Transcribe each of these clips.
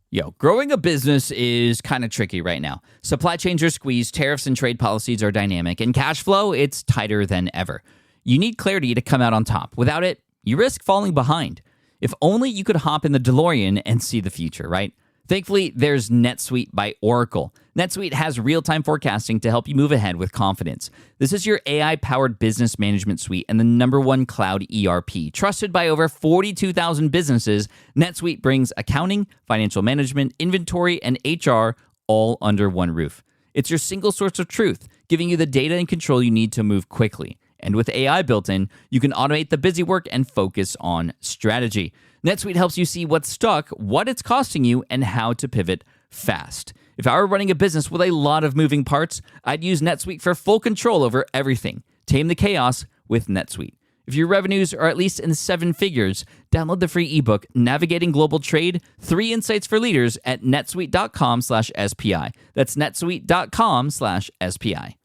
Yo, growing a business is kind of tricky right now. Supply chains are squeezed, tariffs and trade policies are dynamic, and cash flow, it's tighter than ever. You need clarity to come out on top. Without it, you risk falling behind. If only you could hop in the DeLorean and see the future, right? Thankfully, there's NetSuite by Oracle. NetSuite has real-time forecasting to help you move ahead with confidence. This is your AI-powered business management suite and the #1 cloud ERP. Trusted by over 42,000 businesses, NetSuite brings accounting, financial management, inventory, and HR all under one roof. It's your single source of truth, giving you the data and control you need to move quickly. And with AI built in, you can automate the busy work and focus on strategy. NetSuite helps you see what's stuck, what it's costing you, and how to pivot fast. If I were running a business with a lot of moving parts, I'd use NetSuite for full control over everything. Tame the chaos with NetSuite. If your revenues are at least in 7 figures, download the free ebook, Navigating Global Trade, 3 Insights for Leaders at netsuite.com/SPI. That's netsuite.com/SPI.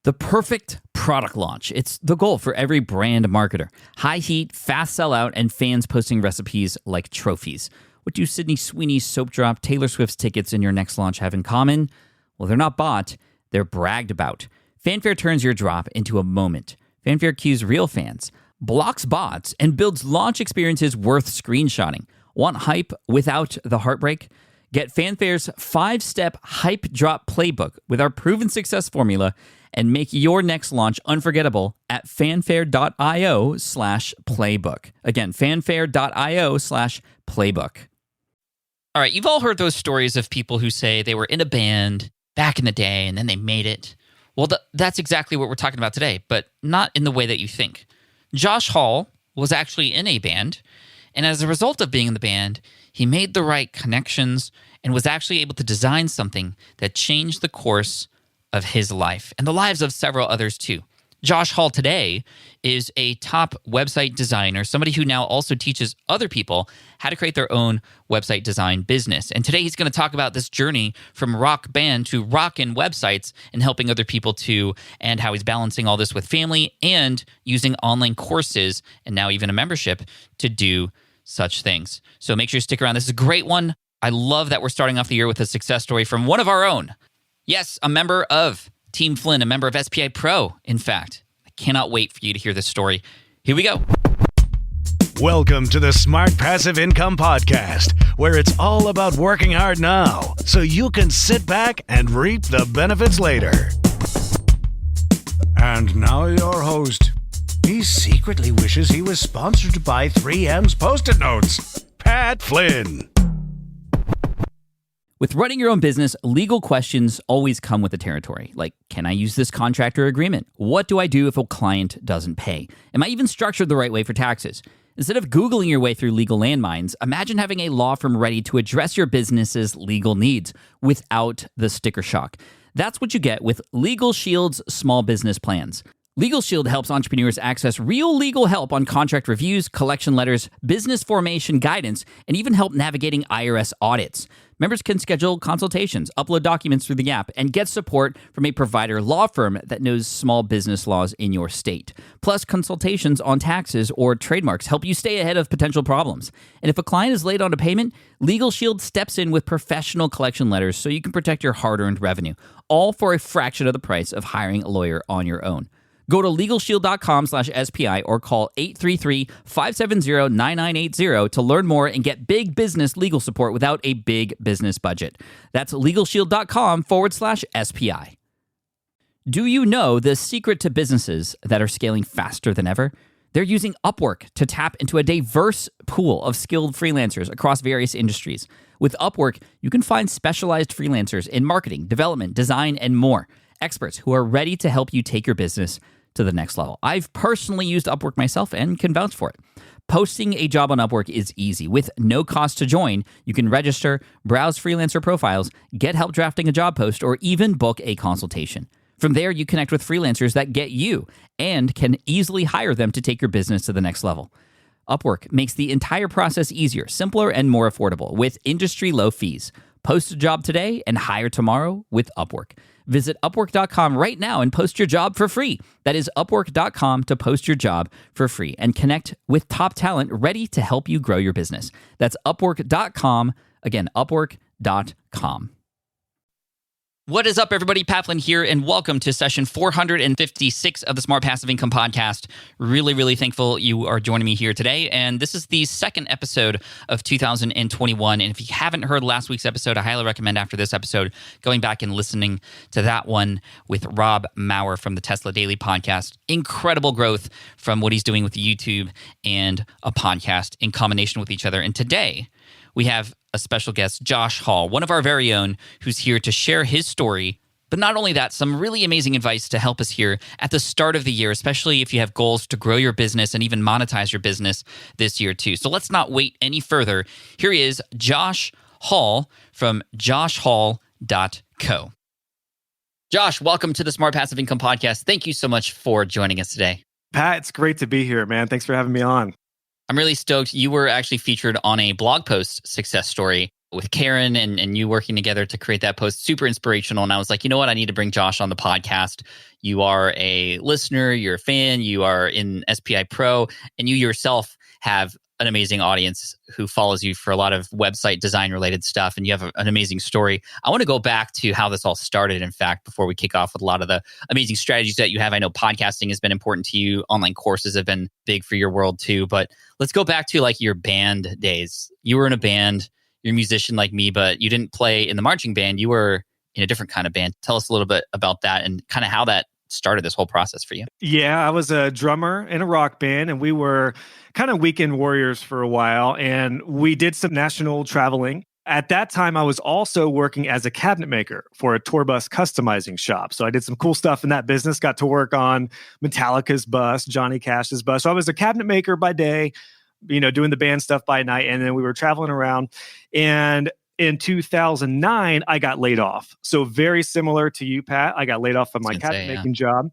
The perfect product launch. It's the goal for every brand marketer. High heat, fast sellout, and fans posting recipes like trophies. What do Sydney Sweeney's soap drop, Taylor Swift's tickets, and your next launch have in common? Well, they're not bought, they're bragged about. Fanfare turns your drop into a moment. Fanfare cues real fans, blocks bots, and builds launch experiences worth screenshotting. Want hype without the heartbreak? Get Fanfare's 5-step hype drop playbook with our proven success formula and make your next launch unforgettable at fanfare.io/playbook. Again, fanfare.io/playbook. All right, you've all heard those stories of people who say they were in a band back in the day and then they made it. Well, that's exactly what we're talking about today, but not in the way that you think. Josh Hall was actually in a band, and as a result of being in the band, he made the right connections and was actually able to design something that changed the course of his life and the lives of several others too. Josh Hall today is a top website designer, somebody who now also teaches other people how to create their own website design business. And today he's going to talk about this journey from rock band to rockin' websites and helping other people too, and how he's balancing all this with family and using online courses and now even a membership to do such things. So make sure you stick around. This is a great one. I love that we're starting off the year with a success story from one of our own. Yes, a member of Team Flynn, a member of SPI Pro, in fact. I cannot wait for you to hear this story. Here we go. Welcome to the Smart Passive Income Podcast, where it's all about working hard now so you can sit back and reap the benefits later. And now your host. He secretly wishes he was sponsored by 3M's Post-it Notes, Pat Flynn. With running your own business, legal questions always come with the territory. Like, can I use this contract or agreement? What do I do if a client doesn't pay? Am I even structured the right way for taxes? Instead of Googling your way through legal landmines, imagine having a law firm ready to address your business's legal needs without the sticker shock. That's what you get with Legal Shield's small business plans. Legal Shield helps entrepreneurs access real legal help on contract reviews, collection letters, business formation guidance, and even help navigating IRS audits. Members can schedule consultations, upload documents through the app, and get support from a provider law firm that knows small business laws in your state. Plus, consultations on taxes or trademarks help you stay ahead of potential problems. And if a client is late on a payment, Legal Shield steps in with professional collection letters so you can protect your hard-earned revenue, all for a fraction of the price of hiring a lawyer on your own. Go to LegalShield.com/SPI or call 833-570-9980 to learn more and get big business legal support without a big business budget. That's LegalShield.com/SPI. Do you know the secret to businesses that are scaling faster than ever? They're using Upwork to tap into a diverse pool of skilled freelancers across various industries. With Upwork, you can find specialized freelancers in marketing, development, design, and more. Experts who are ready to help you take your business to the next level. I've personally used Upwork myself and can vouch for it. Posting a job on Upwork is easy. With no cost to join, you can register, browse freelancer profiles, get help drafting a job post, or even book a consultation. From there, you connect with freelancers that get you and can easily hire them to take your business to the next level. Upwork makes the entire process easier, simpler, and more affordable with industry-low fees. Post a job today and hire tomorrow with Upwork. Visit Upwork.com right now and post your job for free. That is Upwork.com to post your job for free and connect with top talent ready to help you grow your business. That's Upwork.com. Again, Upwork.com What is up, everybody? Patlin here, and welcome to session 456 of the Smart Passive Income Podcast. Really, really thankful you are joining me here today. And this is the second episode of 2021. And if you haven't heard last week's episode, I highly recommend after this episode going back and listening to that one with Rob Maurer from the Tesla Daily podcast. Incredible growth from what he's doing with YouTube and a podcast in combination with each other. And today, we have a special guest, Josh Hall, one of our very own, who's here to share his story. But not only that, some really amazing advice to help us here at the start of the year, especially if you have goals to grow your business and even monetize your business this year too. So let's not wait any further. Here he is, Josh Hall from joshhall.co. Josh, welcome to the Smart Passive Income Podcast. Thank you so much for joining us today. Pat, it's great to be here, man. Thanks for having me on. I'm really stoked. You were actually featured on a blog post success story with Karen and you working together to create that post. Super inspirational. And I was like, you know what? I need to bring Josh on the podcast. You are a listener, you're a fan, you are in SPI Pro, and you yourself have an amazing audience who follows you for a lot of website design related stuff. And you have an amazing story. I want to go back to how this all started, in fact, before we kick off with a lot of the amazing strategies that you have. I know podcasting has been important to you. Online courses have been big for your world too. But let's go back to like your band days. You were in a band, you're a musician like me, but you didn't play in the marching band. You were in a different kind of band. Tell us a little bit about that and kind of how that started this whole process for you. Yeah, I was a drummer in a rock band, and we were kind of weekend warriors for a while, and we did some national traveling. At that time, I was also working as a cabinet maker for a tour bus customizing shop. So I did some cool stuff in that business, got to work on Metallica's bus, Johnny Cash's bus. So I was a cabinet maker by day, doing the band stuff by night, and then we were traveling around. And in 2009, I got laid off. So very similar to you, Pat. I got laid off from my cabinet making job.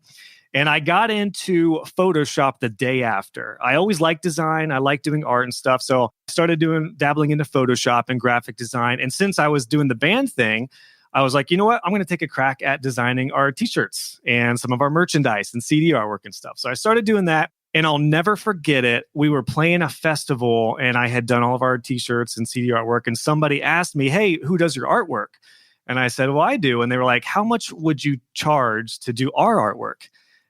And I got into Photoshop the day after. I always liked design. I liked doing art and stuff. So I started dabbling into Photoshop and graphic design. And since I was doing the band thing, I was like, you know what? I'm going to take a crack at designing our t-shirts and some of our merchandise and CD artwork and stuff. So I started doing that. And I'll never forget it. We were playing a festival and I had done all of our t-shirts and CD artwork. And somebody asked me, hey, who does your artwork? And I said, well, I do. And they were like, how much would you charge to do our artwork?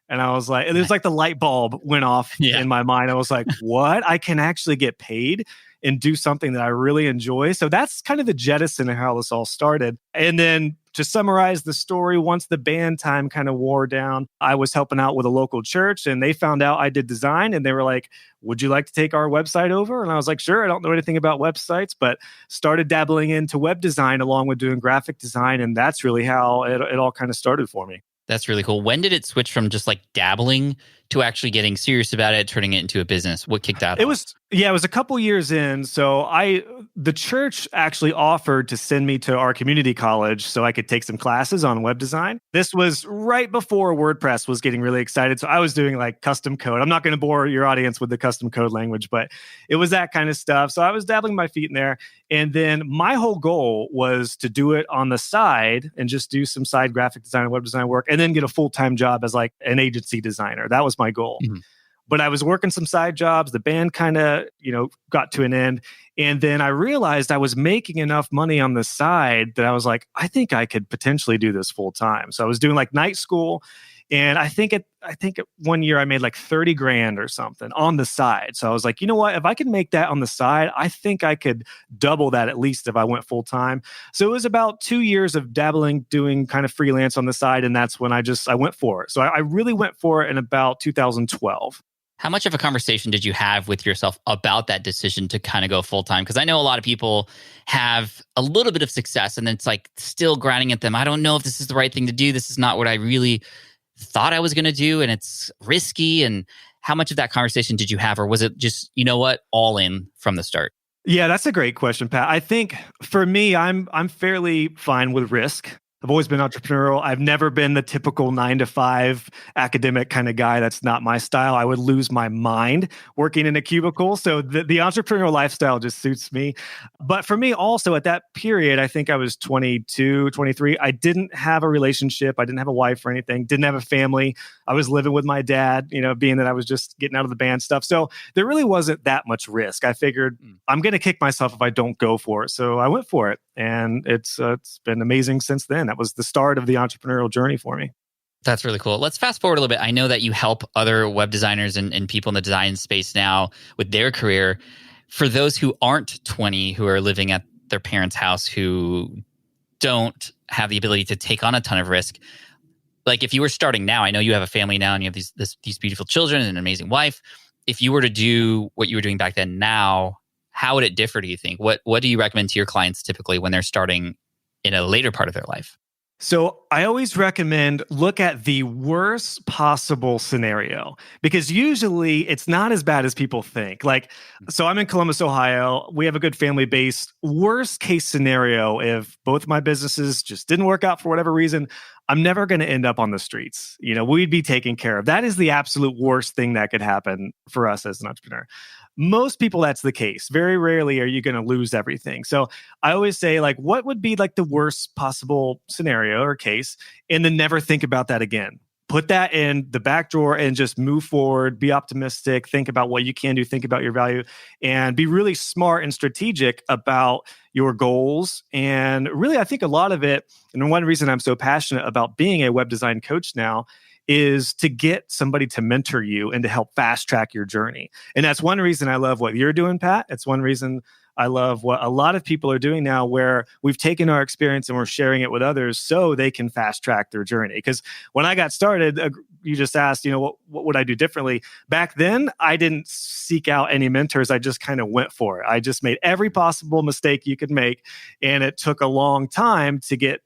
And I was like, it was like the light bulb went off in my mind. I was like, what? I can actually get paid and do something that I really enjoy. So that's kind of the jettison of how this all started. And then to summarize the story, once the band time kind of wore down, I was helping out with a local church and they found out I did design and they were like, would you like to take our website over? And I was like, sure. I don't know anything about websites, but started dabbling into web design along with doing graphic design. And that's really how it all kind of started for me. That's really cool. When did it switch from just like dabbling to actually getting serious about it, turning it into a business? What kicked that off? It was a couple years in. So the church actually offered to send me to our community college so I could take some classes on web design. This was right before WordPress was getting really excited. So I was doing like custom code. I'm not going to bore your audience with the custom code language, but it was that kind of stuff. So I was dabbling my feet in there. And then my whole goal was to do it on the side and just do some side graphic design and web design work and then get a full-time job as like an agency designer. That was my goal. Mm-hmm. But I was working some side jobs. The band kind of, got to an end. And then I realized I was making enough money on the side that I was like, I think I could potentially do this full time. So I was doing like night school. And I think one year I made like 30 grand or something on the side. So I was like, you know what? If I could make that on the side, I think I could double that at least if I went full time. So it was about 2 years of dabbling, doing kind of freelance on the side. And that's when I went for it. So I really went for it in about 2012. How much of a conversation did you have with yourself about that decision to kind of go full time? Because I know a lot of people have a little bit of success and then it's like still grinding at them. I don't know if this is the right thing to do. This is not what I really thought I was going to do and it's risky. And how much of that conversation did you have? Or was it just, you know what, all in from the start? Yeah, that's a great question, Pat. I think for me, I'm fairly fine with risk. I've always been entrepreneurial. I've never been the typical 9 to 5 academic kind of guy. That's not my style. I would lose my mind working in a cubicle. So the entrepreneurial lifestyle just suits me. But for me also at that period, I think I was 22, 23. I didn't have a relationship. I didn't have a wife or anything, didn't have a family. I was living with my dad, being that I was just getting out of the band stuff. So there really wasn't that much risk. I figured I'm going to kick myself if I don't go for it. So I went for it. And it's been amazing since then. That was the start of the entrepreneurial journey for me. That's really cool. Let's fast forward a little bit. I know that you help other web designers and people in the design space now with their career. For those who aren't 20, who are living at their parents' house, who don't have the ability to take on a ton of risk, like if you were starting now, I know you have a family now and you have these beautiful children and an amazing wife. If you were to do what you were doing back then now, how would it differ, do you think? What do you recommend to your clients typically when they're starting in a later part of their life? So I always recommend look at the worst possible scenario, because usually it's not as bad as people think. So I'm in Columbus, Ohio. We have a good family base. Worst case scenario, if both my businesses just didn't work out for whatever reason, I'm never going to end up on the streets. We'd be taken care of. That is the absolute worst thing that could happen for us as an entrepreneur. Most people, that's the case. Very rarely are you going to lose everything. So I always say, what would be the worst possible scenario or case, and then never think about that again. Put that in the back drawer and just move forward, be optimistic, think about what you can do, think about your value, and be really smart and strategic about your goals. And really, I think a lot of it, and one reason I'm so passionate about being a web design coach now, is to get somebody to mentor you and to help fast track your journey. And that's one reason I love what you're doing, Pat. It's one reason I love what a lot of people are doing now, where we've taken our experience and we're sharing it with others so they can fast track their journey. Because when I got started, you just asked, what would I do differently? Back then, I didn't seek out any mentors. I just kind of went for it. I just made every possible mistake you could make. And it took a long time to get,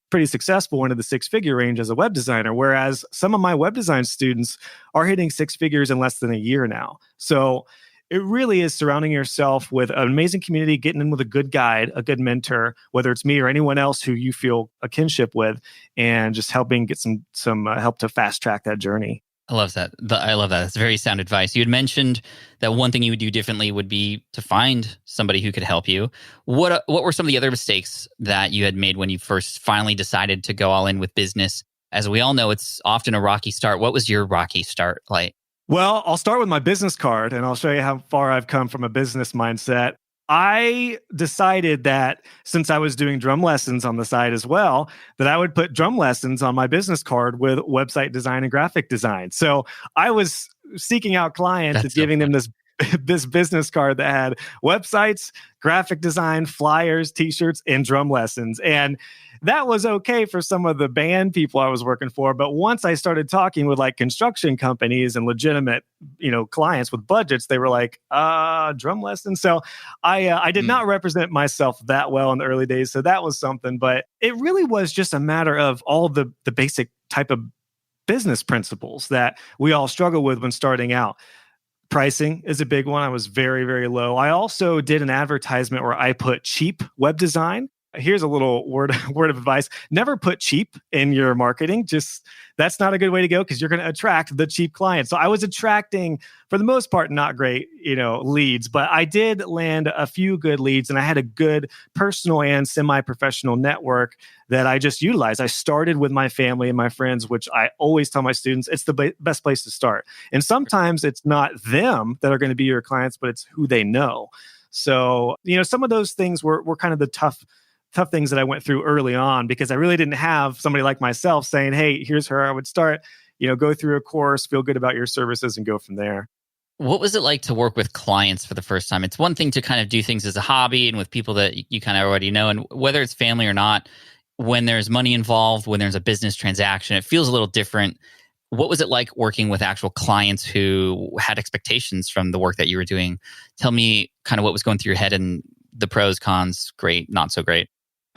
pretty successful into the 6-figure range as a web designer, whereas some of my web design students are hitting 6 figures in less than a year now. So it really is surrounding yourself with an amazing community, getting in with a good guide, a good mentor, whether it's me or anyone else who you feel a kinship with, and just helping get some help to fast track that journey. I love that. I love that. That's very sound advice. You had mentioned that one thing you would do differently would be to find somebody who could help you. What were some of the other mistakes that you had made when you first finally decided to go all in with business? As we all know, it's often a rocky start. What was your rocky start like? Well, I'll start with my business card, and I'll show you how far I've come from a business mindset. I decided that since I was doing drum lessons on the side as well, that I would put drum lessons on my business card with website design and graphic design. So I was seeking out clients and giving them this business card that had websites, graphic design, flyers, t-shirts, and drum lessons. And that was okay for some of the band people I was working for. But once I started talking with construction companies and legitimate, clients with budgets, they were like, drum lessons. So I did not represent myself that well in the early days. So that was something. But it really was just a matter of all the basic type of business principles that we all struggle with when starting out. Pricing is a big one. I was very, very low. I also did an advertisement where I put cheap web design. Here's a little word of advice. Never put cheap in your marketing. That's not a good way to go, because you're going to attract the cheap clients. So I was attracting, for the most part, not great, leads, but I did land a few good leads, and I had a good personal and semi-professional network that I just utilized. I started with my family and my friends, which I always tell my students, it's the best place to start. And sometimes it's not them that are going to be your clients, but it's who they know. So, some of those things were kind of the tough things that I went through early on, because I really didn't have somebody like myself saying, hey, here's where I would start, go through a course, feel good about your services, and go from there. What was it like to work with clients for the first time? It's one thing to kind of do things as a hobby and with people that you kind of already know, and whether it's family or not, when there's money involved, when there's a business transaction, it feels a little different. What was it like working with actual clients who had expectations from the work that you were doing? Tell me kind of what was going through your head and the pros, cons, great, not so great.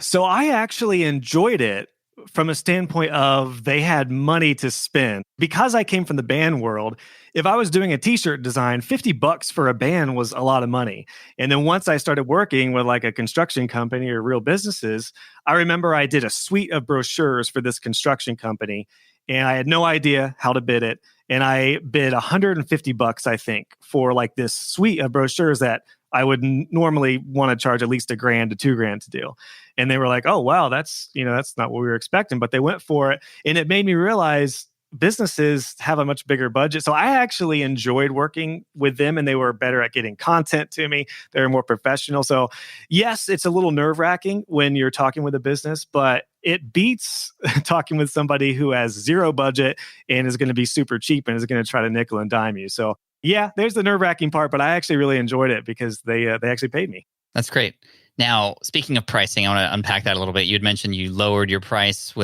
So I actually enjoyed it from a standpoint of they had money to spend. Because I came from the band world, if I was doing a t-shirt design, $50 for a band was a lot of money. And then once I started working with like a construction company or real businesses, I remember I did a suite of brochures for this construction company and I had no idea how to bid it. And I bid $150, I think, for like this suite of brochures that I would normally want to charge at least $1,000 to $2,000 to do. And they were like, oh, wow, that's not what we were expecting, but they went for it. And it made me realize businesses have a much bigger budget. So I actually enjoyed working with them and they were better at getting content to me. They were more professional. So yes, it's a little nerve wracking when you're talking with a business, but it beats talking with somebody who has zero budget and is going to be super cheap and is going to try to nickel and dime you. So yeah, there's the nerve wracking part, but I actually really enjoyed it because they actually paid me. That's great. Now, speaking of pricing, I want to unpack that a little bit. You had mentioned you lowered your price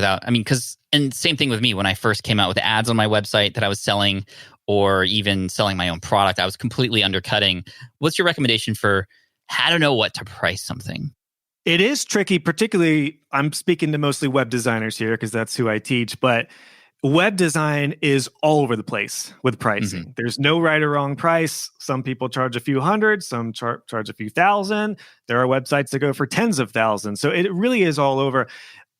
and same thing with me when I first came out with ads on my website that I was selling or even selling my own product, I was completely undercutting. What's your recommendation for how to know what to price something? It is tricky, particularly I'm speaking to mostly web designers here because that's who I teach, but web design is all over the place with pricing. Mm-hmm. There's no right or wrong price. Some people charge a few hundred, some charge a few thousand. There are websites that go for tens of thousands. So it really is all over.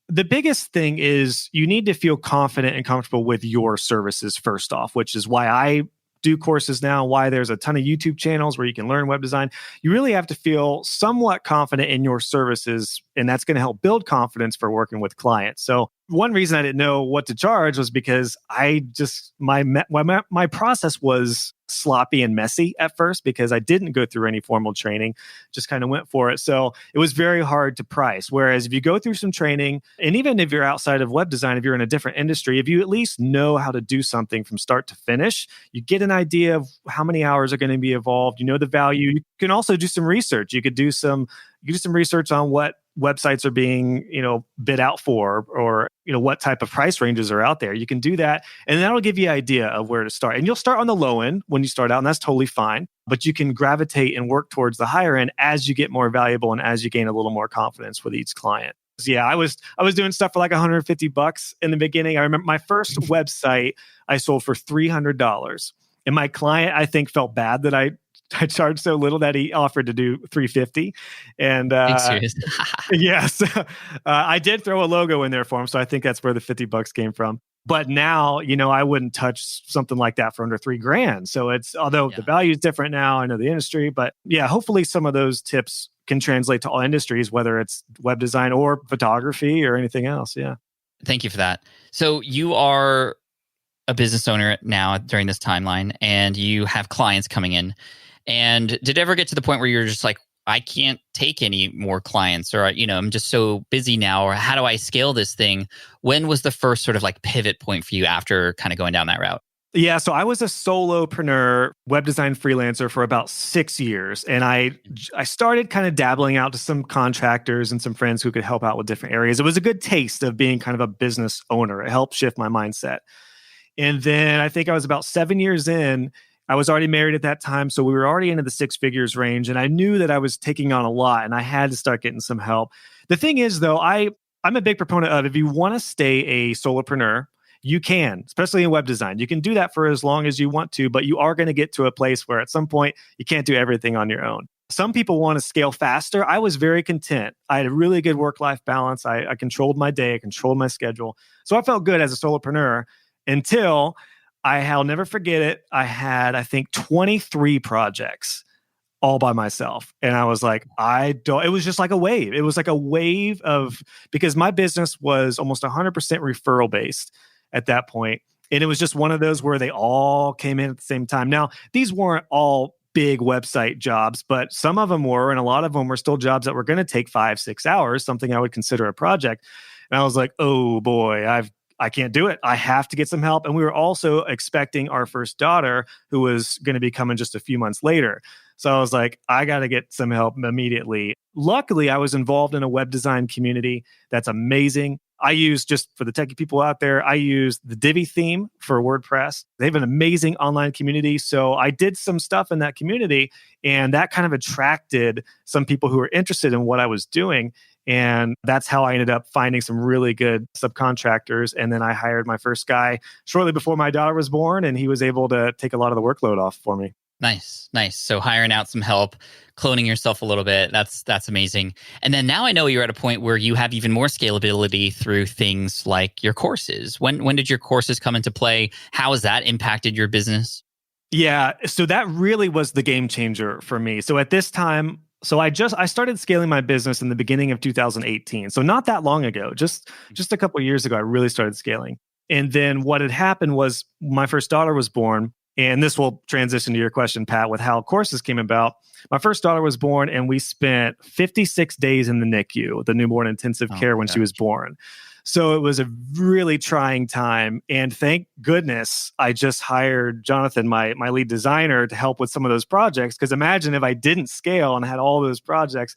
The biggest thing is you need to feel confident and comfortable with your services first off, which is why I do courses now, why there's a ton of YouTube channels where you can learn web design. You really have to feel somewhat confident in your services, and that's going to help build confidence for working with clients. So one reason I didn't know what to charge was because my process was sloppy and messy at first because I didn't go through any formal training, just kind of went for it. So it was very hard to price. Whereas if you go through some training, and even if you're outside of web design, if you're in a different industry, if you at least know how to do something from start to finish, you get an idea of how many hours are going to be involved. You know the value. You can also do some research. You could do some research on what websites are being, bid out for, or, what type of price ranges are out there. You can do that. And that'll give you an idea of where to start. And you'll start on the low end when you start out, and that's totally fine. But you can gravitate and work towards the higher end as you get more valuable and as you gain a little more confidence with each client. Yeah, I was doing stuff for like $150 in the beginning. I remember my first website I sold for $300. And my client, I think, felt bad that I charged so little that he offered to do $350. And yes, I did throw a logo in there for him. So I think that's where the $50 came from. But now, I wouldn't touch something like that for under $3,000. So the value is different now. I know the industry, but yeah, hopefully some of those tips can translate to all industries, whether it's web design or photography or anything else. Yeah. Thank you for that. So you are a business owner now during this timeline, and you have clients coming in. And did it ever get to the point where you're just like, I can't take any more clients, or, I'm just so busy now, or how do I scale this thing? When was the first sort of like pivot point for you after kind of going down that route? Yeah, so I was a solopreneur, web design freelancer for about 6 years. And I started kind of dabbling out to some contractors and some friends who could help out with different areas. It was a good taste of being kind of a business owner. It helped shift my mindset. And then I think I was about 7 years in. I was already married at that time, so we were already into the six figures range, and I knew that I was taking on a lot, and I had to start getting some help. The thing is, though, I'm a big proponent of if you want to stay a solopreneur, you can, especially in web design. You can do that for as long as you want to, but you are going to get to a place where at some point you can't do everything on your own. Some people want to scale faster. I was very content. I had a really good work-life balance. I controlled my day. I controlled my schedule. So I felt good as a solopreneur until I'll never forget it. I had, I think, 23 projects all by myself. And I was like, it was just like a wave. It was like a wave because my business was almost 100% referral based at that point. And it was just one of those where they all came in at the same time. Now, these weren't all big website jobs, but some of them were, and a lot of them were still jobs that were going to take 5-6 hours, something I would consider a project. And I was like, oh boy, I can't do it. I have to get some help. And we were also expecting our first daughter, who was going to be coming just a few months later. So I was like, I got to get some help immediately. Luckily, I was involved in a web design community that's amazing. I use, just for the techie people out there, I use the Divi theme for WordPress. They have an amazing online community. So I did some stuff in that community, and that kind of attracted some people who were interested in what I was doing. And that's how I ended up finding some really good subcontractors. And then I hired my first guy shortly before my daughter was born, and he was able to take a lot of the workload off for me. Nice, nice. So hiring out some help, cloning yourself a little bit, that's amazing. And then now I know you're at a point where you have even more scalability through things like your courses. When did your courses come into play? How has that impacted your business? Yeah, so that really was the game changer for me. So at this time, I started scaling my business in the beginning of 2018. So not that long ago, just a couple of years ago, I really started scaling. And then what had happened was my first daughter was born. And this will transition to your question, Pat, with how courses came about. My first daughter was born, and we spent 56 days in the NICU, the newborn intensive care, when she was born. So it was a really trying time. And thank goodness I just hired Jonathan, my lead designer, to help with some of those projects. Because imagine if I didn't scale and had all those projects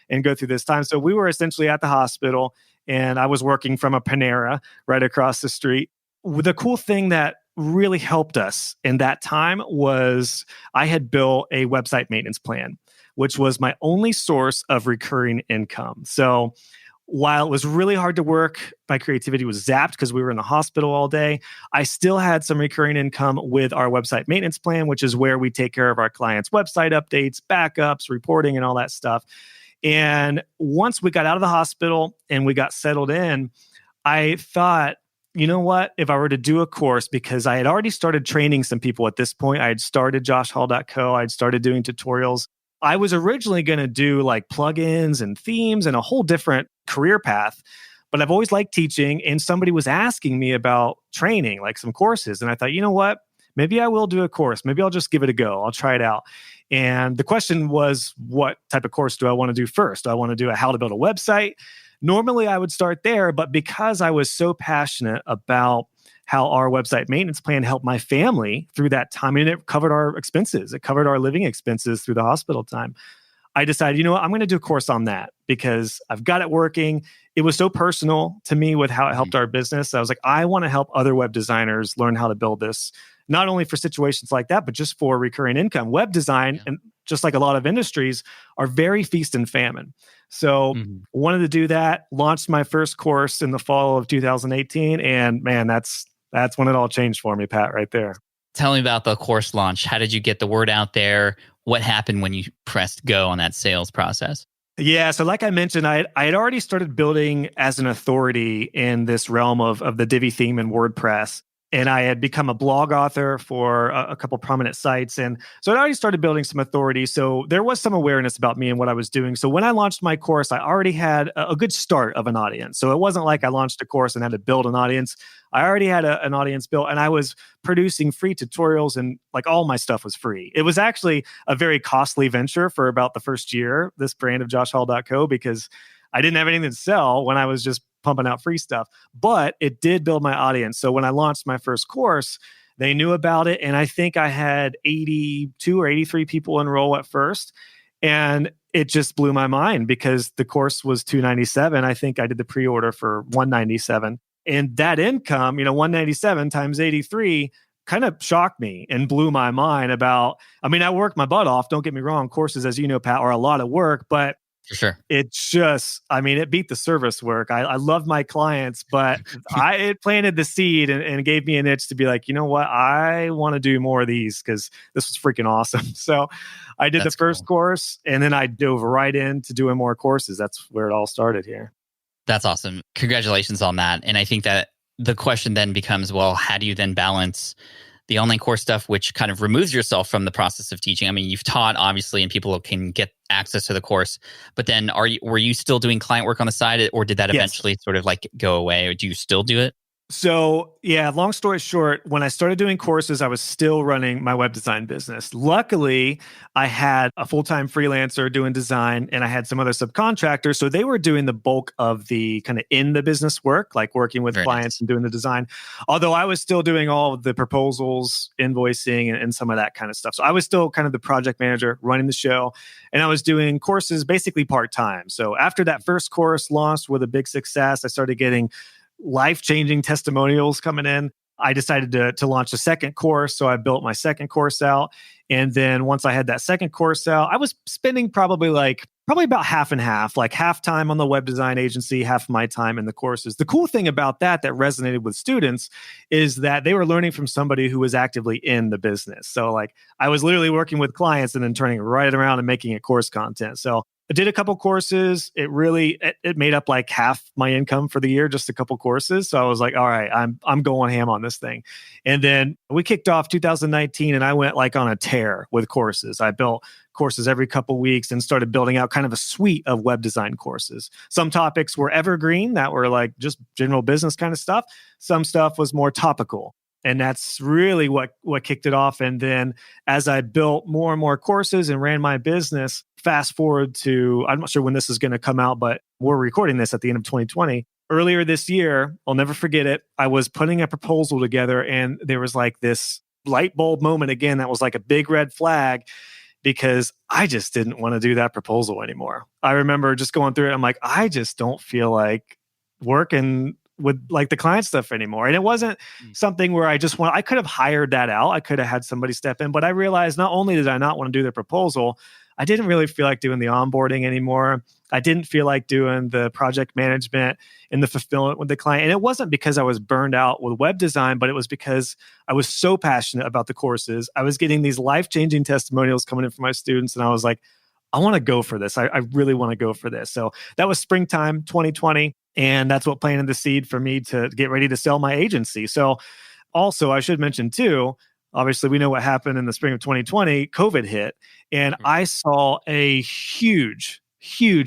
and go through this time. So we were essentially at the hospital, and I was working from a Panera right across the street. The cool thing that really helped us in that time was I had built a website maintenance plan, which was my only source of recurring income. So while it was really hard to work, my creativity was zapped because we were in the hospital all day. I still had some recurring income with our website maintenance plan, which is where we take care of our clients' website updates, backups, reporting, and all that stuff. And once we got out of the hospital and we got settled in, I thought, you know what, if I were to do a course, because I had already started training some people at this point. I had started joshhall.co. I'd started doing tutorials. I was originally going to do like plugins and themes and a whole different career path, but I've always liked teaching, and somebody was asking me about training, like some courses. And I thought, you know what, maybe I will do a course. Maybe I'll just give it a go. I'll try it out. And the question was, what type of course do I want to do first? Do I want to do a how to build a website? Normally, I would start there, but because I was so passionate about how our website maintenance plan helped my family through that time, and it covered our expenses, it covered our living expenses through the hospital time, I decided, you know what, I'm going to do a course on that because I've got it working. It was so personal to me with how it helped our business. I was like, I want to help other web designers learn how to build this, not only for situations like that, but just for recurring income. Web design, and just like a lot of industries, are very feast and famine. So wanted to do that, launched my first course in the fall of 2018. And man, that's when it all changed for me, Pat, right there. Tell me about the course launch. How did you get the word out there? What happened when you pressed go on that sales process? Yeah, so like I mentioned, I had already started building as an authority in this realm of the Divi theme and WordPress. And I had become a blog author for a couple prominent sites. And so I already started building some authority. So there was some awareness about me and what I was doing. So when I launched my course, I already had a good start of an audience. So it wasn't like I launched a course and had to build an audience. I already had an audience built, and I was producing free tutorials, and like all my stuff was free. It was actually a very costly venture for about the first year, this brand of joshhall.co, because I didn't have anything to sell when I was just pumping out free stuff, but it did build my audience. So when I launched my first course, they knew about it. And I think I had 82 or 83 people enroll at first. And it just blew my mind because the course was $297. I think I did the pre-order for $197. And that income, $197 times 83 kind of shocked me and blew my mind about, I worked my butt off. Don't get me wrong. Courses, as you know, Pat, are a lot of work, but for sure. It just, it beat the service work. I love my clients, but it planted the seed and gave me an itch to be like, you know what? I want to do more of these because this was freaking awesome. So I did the first course, and then I dove right into doing more courses. That's where it all started here. That's awesome. Congratulations on that. And I think that the question then becomes, well, how do you then balance the online course stuff, which kind of removes yourself from the process of teaching? You've taught, obviously, and people can get access to the course. But then were you still doing client work on the side, or did that eventually sort of like go away? Or do you still do it? So yeah, long story short, when I started doing courses, I was still running my web design business. Luckily, I had a full-time freelancer doing design, and I had some other subcontractors. So they were doing the bulk of the kind of in the business work, like working with clients and doing the design. Although I was still doing all of the proposals, invoicing, and some of that kind of stuff. So I was still kind of the project manager running the show, and I was doing courses basically part-time. So after that first course launched with a big success, I started getting life-changing testimonials coming in. I decided to launch a second course. So I built my second course out. And then once I had that second course out, I was spending probably probably about half and half, like half time on the web design agency, half my time in the courses. The cool thing about that resonated with students is that they were learning from somebody who was actively in the business. So like I was literally working with clients and then turning it right around and making it course content. So I did a couple courses. It made up like half my income for the year, just a couple courses. So I was like, all right, I'm going ham on this thing. And then we kicked off 2019 and I went like on a tear with courses. I built courses every couple weeks and started building out kind of a suite of web design courses. Some topics were evergreen that were like just general business kind of stuff. Some stuff was more topical. And that's really what kicked it off. And then as I built more and more courses and ran my business, fast forward to, I'm not sure when this is going to come out, but we're recording this at the end of 2020. Earlier this year, I'll never forget it. I was putting a proposal together and there was like this light bulb moment again that was like a big red flag because I just didn't want to do that proposal anymore. I remember just going through it. I'm like, I just don't feel like working with like the client stuff anymore. And it wasn't something where I could have hired that out. I could have had somebody step in, but I realized not only did I not want to do the proposal, I didn't really feel like doing the onboarding anymore. I didn't feel like doing the project management and the fulfillment with the client. And it wasn't because I was burned out with web design, but it was because I was so passionate about the courses. I was getting these life-changing testimonials coming in from my students. And I was like, I want to go for this. I really want to go for this. So that was springtime 2020. And that's what planted the seed for me to get ready to sell my agency. So also, I should mention too, obviously we know what happened in the spring of 2020, COVID hit. And I saw a huge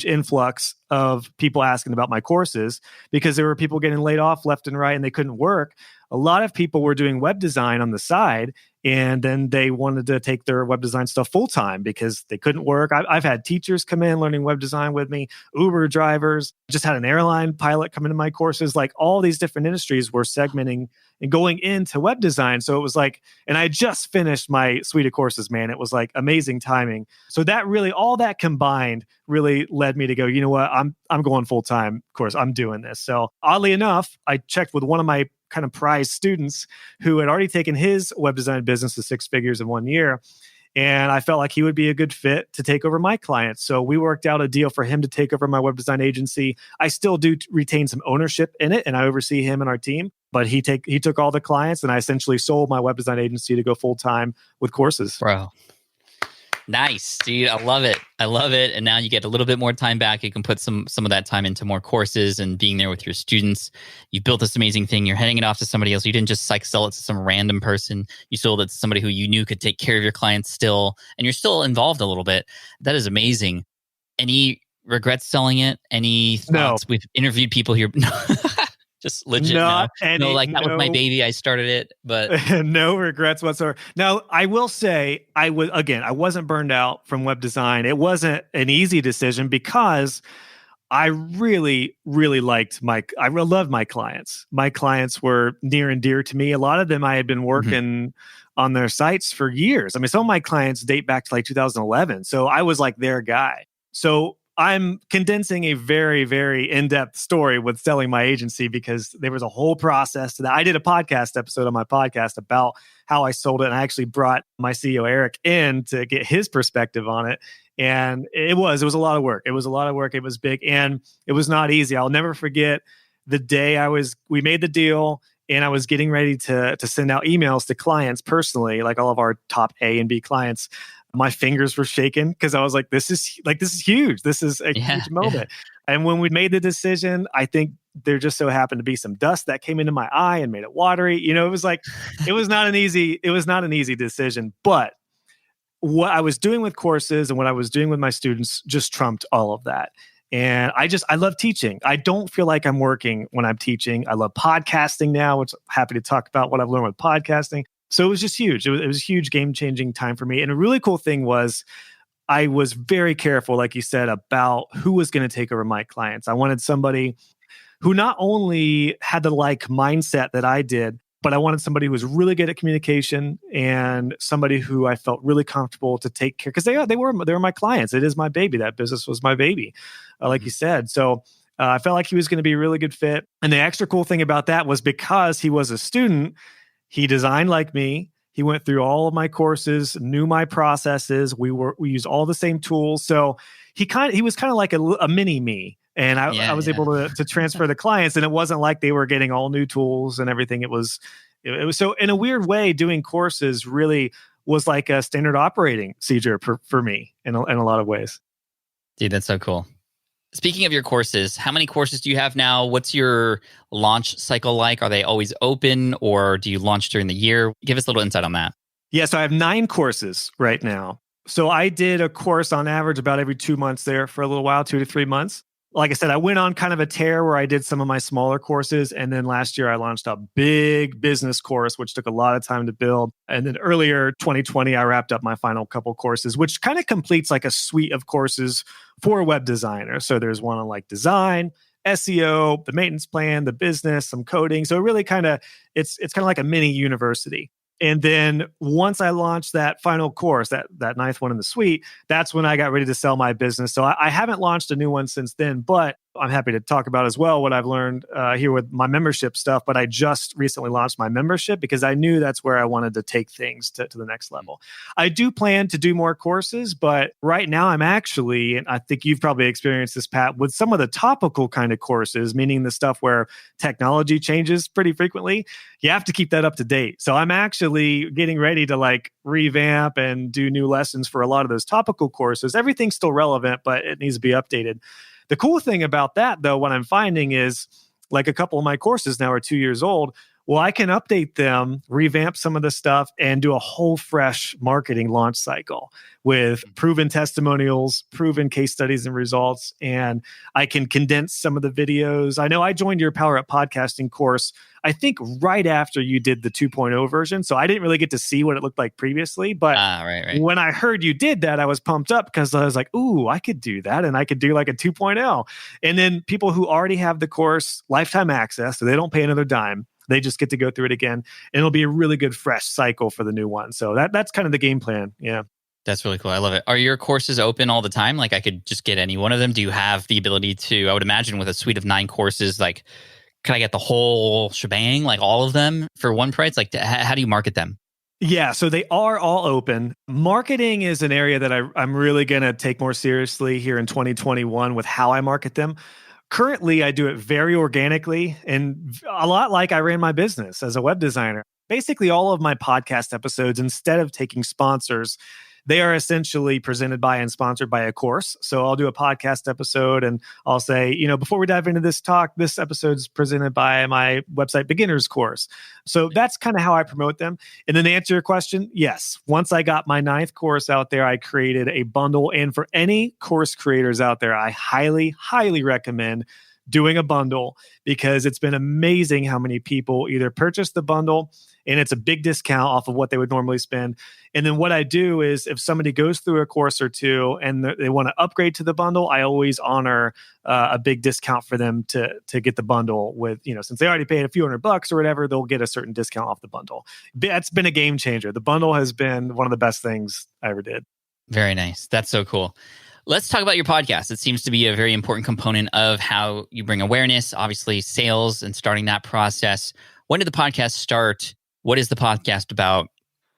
influx of people asking about my courses because there were people getting laid off left and right and they couldn't work. A lot of people were doing web design on the side and then they wanted to take their web design stuff full time because they couldn't work. I've had teachers come in learning web design with me, Uber drivers, just had an airline pilot come into my courses. Like all these different industries were segmenting and going into web design. So it was like, and I just finished my suite of courses, man. It was like amazing timing. So that really, all that combined really led me to go, you know what, I'm going full time. Of course, I'm doing this. So oddly enough, I checked with one of my kind of prized students who had already taken his web design business to 6 figures in 1 year. And I felt like he would be a good fit to take over my clients. So we worked out a deal for him to take over my web design agency. I still do retain some ownership in it and I oversee him and our team, but he took all the clients and I essentially sold my web design agency to go full time with courses. Bro. Nice, dude. I love it. And now you get a little bit more time back. You can put some of that time into more courses and being there with your students. You've built this amazing thing. You're handing it off to somebody else. You didn't just sell it to some random person. You sold it to somebody who you knew could take care of your clients still. And you're still involved a little bit. That is amazing. Any regrets selling it? Any thoughts? No. We've interviewed people here. Just legit. That was my baby. I started it, but no regrets whatsoever. Now, I will say, I wasn't burned out from web design. It wasn't an easy decision because I really, really loved my clients. My clients were near and dear to me. A lot of them I had been working on their sites for years. I mean, some of my clients date back to like 2011. So I was like their guy. So I'm condensing a very, very in-depth story with selling my agency because there was a whole process to that. I did a podcast episode on my podcast about how I sold it. And I actually brought my CEO, Eric, in to get his perspective on it. And it was a lot of work. It was big and it was not easy. I'll never forget the day we made the deal and I was getting ready to send out emails to clients personally, like all of our top A and B clients. My fingers were shaking because I was like, this is huge. This is a huge moment. Yeah. And when we made the decision, I think there just so happened to be some dust that came into my eye and made it watery. You know, it was like, it was not an easy decision, but what I was doing with courses and what I was doing with my students just trumped all of that. And I love teaching. I don't feel like I'm working when I'm teaching. I love podcasting now, which I'm happy to talk about what I've learned with podcasting. So it was just huge. It was a huge game-changing time for me. And a really cool thing was I was very careful, like you said, about who was going to take over my clients. I wanted somebody who not only had the like mindset that I did, but I wanted somebody who was really good at communication and somebody who I felt really comfortable to take care, because they were my clients. It is my baby. That business was my baby, like you said. So I felt like he was going to be a really good fit. And the extra cool thing about that was because he was a student, he designed like me. He went through all of my courses, knew my processes. We used all the same tools. So he was kind of like a mini me. And I was able to transfer the clients, and it wasn't like they were getting all new tools and everything. It was so, in a weird way, doing courses really was like a standard operating procedure for me in a lot of ways. Dude, that's so cool. Speaking of your courses, how many courses do you have now? What's your launch cycle like? Are they always open, or do you launch during the year? Give us a little insight on that. Yeah, so I have 9 courses right now. So I did a course on average about every 2 months there for a little while, 2 to 3 months. Like I said, I went on kind of a tear where I did some of my smaller courses. And then last year I launched a big business course, which took a lot of time to build. And then earlier 2020, I wrapped up my final couple courses, which kind of completes like a suite of courses for a web designer. So there's one on like design, SEO, the maintenance plan, the business, some coding. So it really kind of, it's kind of like a mini university. And then once I launched that final course, that 9th one in the suite, that's when I got ready to sell my business. So I haven't launched a new one since then, but I'm happy to talk about as well what I've learned here with my membership stuff. But I just recently launched my membership because I knew that's where I wanted to take things to the next level. I do plan to do more courses, but right now I'm actually, and I think you've probably experienced this, Pat, with some of the topical kind of courses, meaning the stuff where technology changes pretty frequently. You have to keep that up to date. So I'm actually getting ready to like revamp and do new lessons for a lot of those topical courses. Everything's still relevant, but it needs to be updated. The cool thing about that, though, what I'm finding is like a couple of my courses now are 2 years old. Well, I can update them, revamp some of the stuff, and do a whole fresh marketing launch cycle with proven testimonials, proven case studies and results. And I can condense some of the videos. I know I joined your Power Up Podcasting course, I think right after you did the 2.0 version. So I didn't really get to see what it looked like previously. But right. When I heard you did that, I was pumped up because I was like, ooh, I could do that. And I could do like a 2.0. And then people who already have the course, lifetime access, so they don't pay another dime. They just get to go through it again. And it'll be a really good fresh cycle for the new one. So that's kind of the game plan. Yeah. That's really cool. I love it. Are your courses open all the time? Like I could just get any one of them? Do you have the ability to, I would imagine with a suite of 9 courses, like can I get the whole shebang, like all of them for one price? Like how do you market them? Yeah, so they are all open. Marketing is an area that I'm really going to take more seriously here in 2021 with how I market them. Currently, I do it very organically and a lot like I ran my business as a web designer. Basically, all of my podcast episodes, instead of taking sponsors, they are essentially presented by and sponsored by a course. So I'll do a podcast episode and I'll say, before we dive into this talk, this episode is presented by my website beginners course. So that's kind of how I promote them. And then to answer your question, yes, once I got my 9th course out there, I created a bundle. And for any course creators out there, I highly, highly recommend doing a bundle because it's been amazing how many people either purchase the bundle and it's a big discount off of what they would normally spend. And then what I do is if somebody goes through a course or two and they want to upgrade to the bundle, I always honor a big discount for them to get the bundle with, since they already paid a few $100 or whatever, they'll get a certain discount off the bundle. That's been a game changer. The bundle has been one of the best things I ever did. Very nice. That's so cool. Let's talk about your podcast. It seems to be a very important component of how you bring awareness, obviously sales and starting that process. When did the podcast start? What is the podcast about?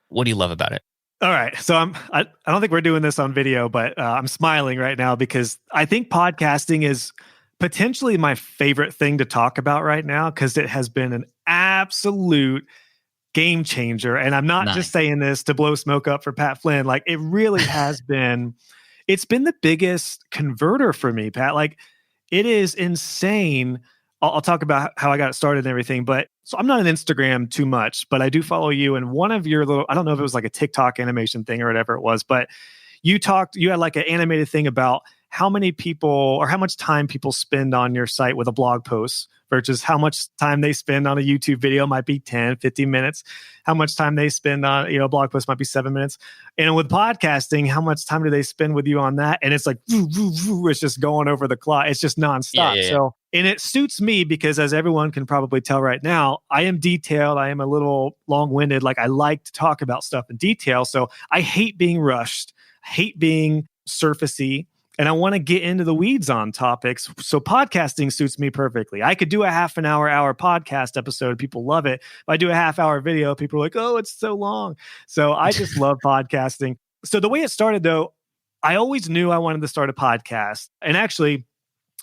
What do you love about it? All right. So I don't think we're doing this on video, but I'm smiling right now because I think podcasting is potentially my favorite thing to talk about right now because it has been an absolute game changer. And I'm not just saying this to blow smoke up for Pat Flynn. Like it really has been, it's been the biggest converter for me, Pat. Like it is insane. I'll talk about how I got started and everything, but so I'm not on Instagram too much, but I do follow you. And one of your I don't know if it was like a TikTok animation thing or whatever it was, but you had like an animated thing about how many people or how much time people spend on your site with a blog post versus how much time they spend on a YouTube video might be 10, 15 minutes. How much time they spend on, a blog post might be 7 minutes. And with podcasting, how much time do they spend with you on that? And it's like, it's just going over the clock. It's just nonstop. Yeah. So, and it suits me because as everyone can probably tell right now, I am detailed. I am a little long-winded. Like I like to talk about stuff in detail. So I hate being rushed. I hate being surfacey. And I want to get into the weeds on topics. So podcasting suits me perfectly. I could do a half an hour podcast episode. People love it. If I do a half-hour video, people are like, oh, it's so long. So I just love podcasting. So the way it started, though, I always knew I wanted to start a podcast. And actually,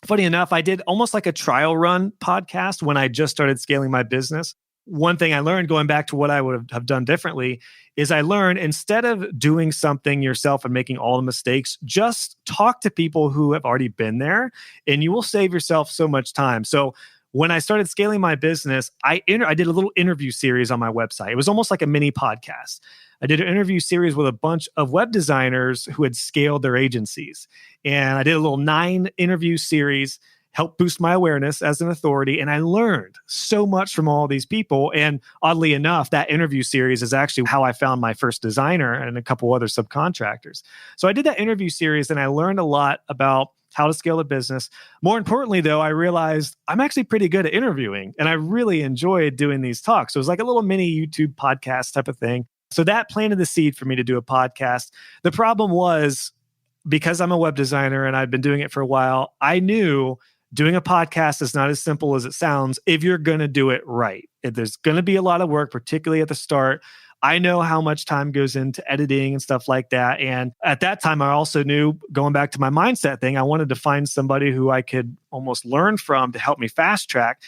funny enough, I did almost like a trial run podcast when I just started scaling my business. One thing I learned going back to what I would have done differently is I learned instead of doing something yourself and making all the mistakes, just talk to people who have already been there and you will save yourself so much time. So when I started scaling my business, I did a little interview series on my website. It was almost like a mini podcast. I did an interview series with a bunch of web designers who had scaled their agencies. And I did a little 9 interview series, helped boost my awareness as an authority. And I learned so much from all these people. And oddly enough, that interview series is actually how I found my first designer and a couple other subcontractors. So I did that interview series and I learned a lot about how to scale a business. More importantly, though, I realized I'm actually pretty good at interviewing and I really enjoyed doing these talks. So it was like a little mini YouTube podcast type of thing. So that planted the seed for me to do a podcast. The problem was because I'm a web designer and I've been doing it for a while, I knew doing a podcast is not as simple as it sounds if you're going to do it right. There's going to be a lot of work, particularly at the start. I know how much time goes into editing and stuff like that. And at that time, I also knew, going back to my mindset thing, I wanted to find somebody who I could almost learn from to help me fast track.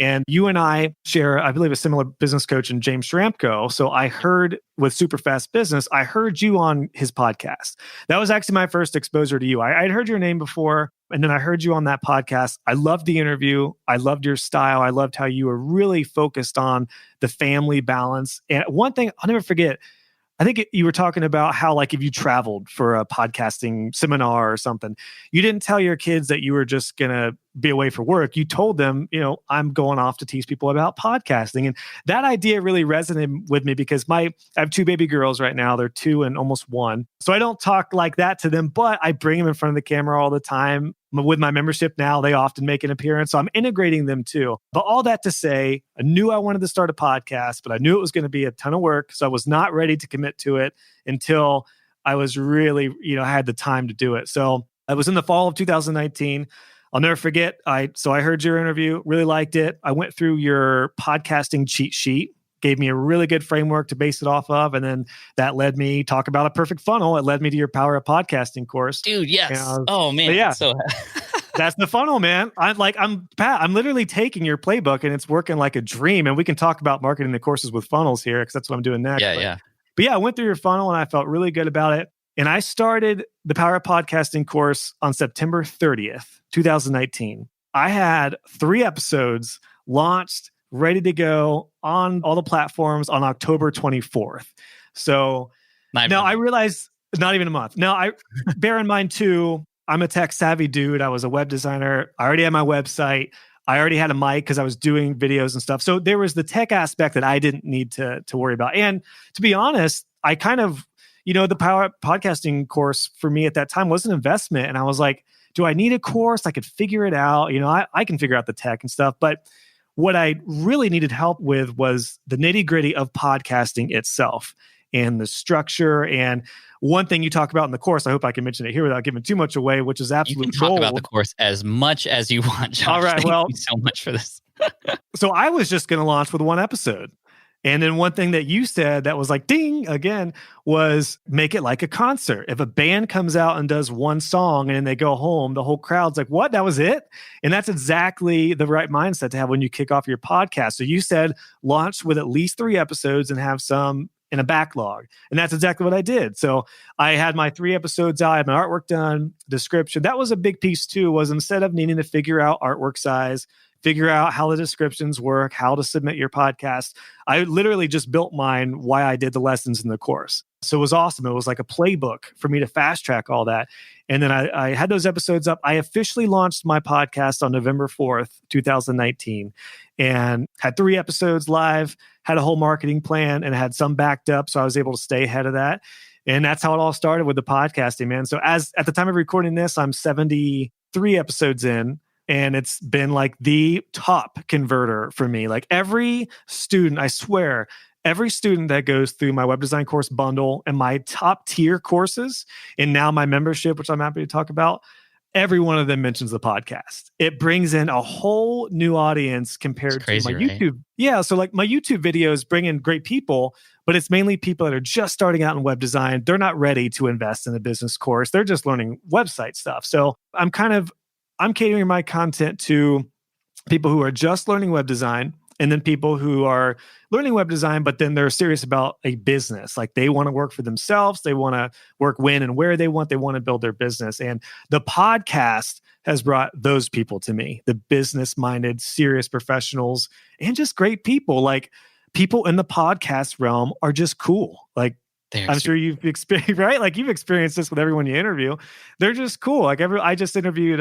And you and I share, I believe, a similar business coach in James Schramko. So I heard with Super Fast Business, I heard you on his podcast. That was actually my first exposure to you. I'd heard your name before, and then I heard you on that podcast. I loved the interview. I loved your style. I loved how you were really focused on the family balance. And one thing I'll never forget, I think you were talking about how, like, if you traveled for a podcasting seminar or something, you didn't tell your kids that you were just going to be away for work. You told them, I'm going off to teach people about podcasting. And that idea really resonated with me because I have 2 baby girls right now. They're 2 and almost 1. So I don't talk like that to them, but I bring them in front of the camera all the time. With my membership now, they often make an appearance. So I'm integrating them too. But all that to say, I knew I wanted to start a podcast, but I knew it was going to be a ton of work. So I was not ready to commit to it until I was really, I had the time to do it. So I was in the fall of 2019. I'll never forget. I heard your interview, really liked it. I went through your podcasting cheat sheet, gave me a really good framework to base it off of. And then that led me, talk about a perfect funnel. It led me to your Power of Podcasting course. Dude, yes. Oh man. Yeah. So that's the funnel, man. I'm literally taking your playbook and it's working like a dream. And we can talk about marketing the courses with funnels here because that's what I'm doing next. But yeah, I went through your funnel and I felt really good about it. And I started the Power of Podcasting course on September 30th, 2019. I had 3 episodes launched, ready to go on all the platforms on October 24th. So now I realize not even a month. Now I bear in mind too, I'm a tech savvy dude. I was a web designer. I already had my website. I already had a mic because I was doing videos and stuff. So there was the tech aspect that I didn't need to worry about. And to be honest, I kind of, the Power Podcasting course for me at that time was an investment. And I was like, do I need a course? I could figure it out. I can figure out the tech and stuff. But what I really needed help with was the nitty gritty of podcasting itself and the structure. And one thing you talk about in the course, I hope I can mention it here without giving too much away, which is absolute You can talk gold. about the course as much as you want, Josh. All right, Thank you so much for this. So I was just going to launch with 1 episode. And then one thing that you said that was like, ding, again, was make it like a concert. If a band comes out and does 1 song and then they go home, the whole crowd's like, what? That was it? And that's exactly the right mindset to have when you kick off your podcast. So you said launch with at least 3 episodes and have some in a backlog. And that's exactly what I did. So I had my 3 episodes out, I had my artwork done, description. That was a big piece too, was instead of needing to figure out artwork size, figure out how the descriptions work, how to submit your podcast, I literally just built mine why I did the lessons in the course. So it was awesome. It was like a playbook for me to fast track all that. And then I had those episodes up. I officially launched my podcast on November 4th, 2019, and had 3 episodes live, had a whole marketing plan, and had some backed up. So I was able to stay ahead of that. And that's how it all started with the podcasting, man. So at the time of recording this, I'm 73 episodes in. And it's been like the top converter for me. Like every student, I swear, every student that goes through my web design course bundle and my top tier courses, and now my membership, which I'm happy to talk about, every one of them mentions the podcast. It brings in a whole new audience It's compared to crazy, my right? YouTube. Yeah. So like my YouTube videos bring in great people, but it's mainly people that are just starting out in web design. They're not ready to invest in a business course. They're just learning website stuff. So I'm catering my content to people who are just learning web design, and then people who are learning web design, but then they're serious about a business. Like they want to work for themselves. They want to work when and where they want. They want to build their business. And the podcast has brought those people to me, the business minded, serious professionals, and just great people. Like people in the podcast realm are just cool. Like They're I'm sure you've experienced, right? Like you've experienced this with everyone you interview. They're just cool. Like I just interviewed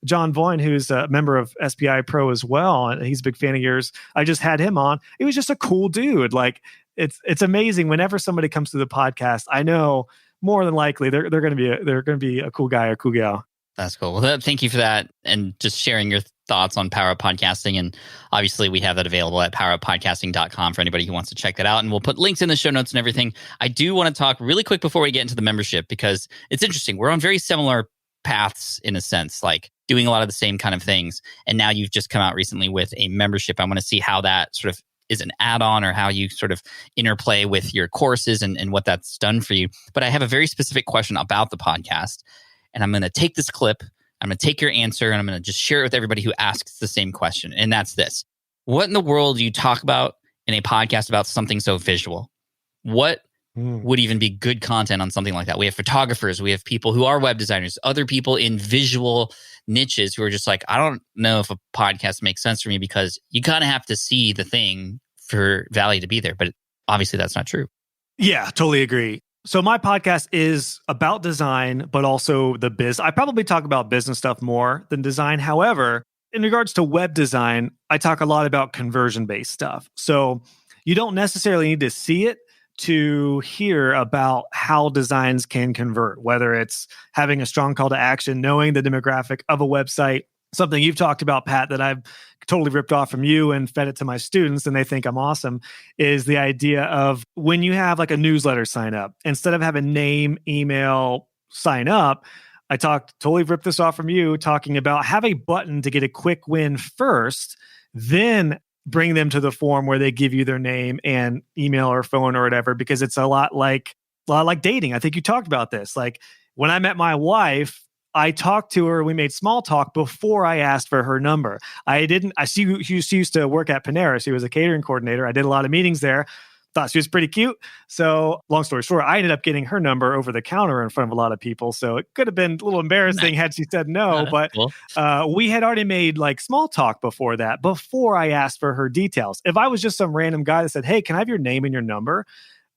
John Boyne, who's a member of SPI Pro as well, and he's a big fan of yours. I just had him on. He was just a cool dude. Like it's amazing. Whenever somebody comes to the podcast, I know more than likely they're going to be a cool guy or cool gal. That's cool. Well, thank you for that and just sharing your thoughts on Power Up Podcasting. And obviously, we have that available at poweruppodcasting.com for anybody who wants to check that out. And we'll put links in the show notes and everything. I do want to talk really quick before we get into the membership because it's interesting. We're on very similar paths in a sense, like doing a lot of the same kind of things. And now you've just come out recently with a membership. I want to see how that sort of is an add-on or how you sort of interplay with your courses and what that's done for you. But I have a very specific question about the podcast. And I'm going to take this clip, I'm going to take your answer, and I'm going to just share it with everybody who asks the same question. And that's this. What in the world do you talk about in a podcast about something so visual? What would even be good content on something like that? We have photographers, we have people who are web designers, other people in visual niches who are just like, I don't know if a podcast makes sense for me because you kind of have to see the thing for value to be there. But obviously that's not true. Yeah, totally agree. So my podcast is about design, but also the biz. I probably talk about business stuff more than design. However, in regards to web design, I talk a lot about conversion-based stuff. So you don't necessarily need to see it to hear about how designs can convert, whether it's having a strong call to action, knowing the demographic of a website. Something you've talked about, Pat, that I've totally ripped off from you and fed it to my students, and they think I'm awesome, is the idea of when you have like a newsletter sign up, instead of having name, email, sign up, I totally ripped this off from you, talking about have a button to get a quick win first, then bring them to the form where they give you their name and email or phone or whatever, because it's a lot like dating. I think you talked about this. Like when I met my wife, I talked to her. We made small talk before I asked for her number. She used to work at Panera. She was a catering coordinator. I did a lot of meetings there. Thought she was pretty cute. So long story short, I ended up getting her number over the counter in front of a lot of people. So it could have been a little embarrassing had she said no, but cool. We had already made like small talk before that, before I asked for her details. If I was just some random guy that said, hey, can I have your name and your number?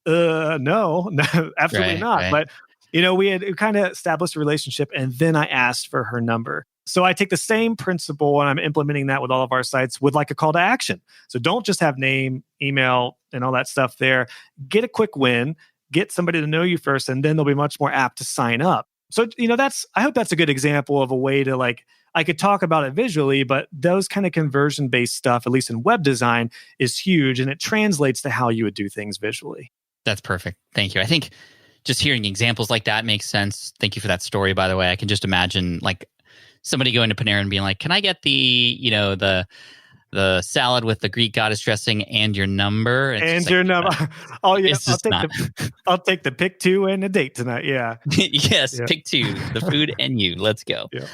No, absolutely not. Right. But we had kind of established a relationship, and then I asked for her number. So I take the same principle and I'm implementing that with all of our sites with like a call to action. So don't just have name, email, and all that stuff there. Get a quick win, get somebody to know you first, and then they'll be much more apt to sign up. So, I hope that's a good example of a way to I could talk about it visually, but those kind of conversion-based stuff, at least in web design, is huge, and it translates to how you would do things visually. That's perfect. Thank you. I think just hearing examples like that makes sense. Thank you for that story, by the way. I can just imagine like somebody going to Panera and being like, can I get the salad with the Greek goddess dressing and your number? And your number. Oh, yeah. I'll take the pick 2 and a date tonight. Yeah. Yes. Yeah. Pick 2, the food and you. Let's go. Yeah.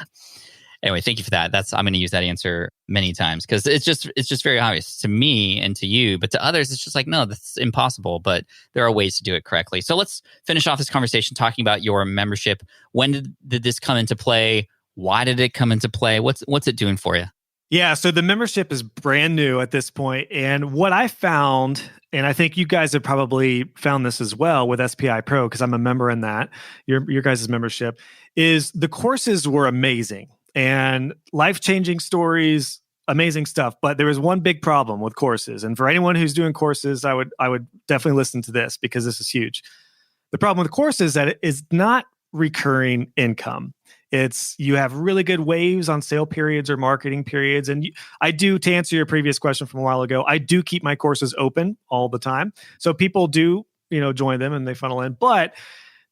Anyway, thank you for that. I'm going to use that answer many times because it's just very obvious to me and to you, but to others, it's just like, no, that's impossible. But there are ways to do it correctly. So let's finish off this conversation talking about your membership. When did this come into play? Why did it come into play? What's it doing for you? Yeah, so the membership is brand new at this point. And what I found, and I think you guys have probably found this as well with SPI Pro, because I'm a member in that, your guys' membership, is the courses were amazing and life-changing stories, amazing stuff. But there was one big problem with courses. And for anyone who's doing courses, I would definitely listen to this because this is huge. The problem with courses is that it is not recurring income. You have really good waves on sale periods or marketing periods. And I do, to answer your previous question from a while ago, I do keep my courses open all the time. So people do, join them and they funnel in. But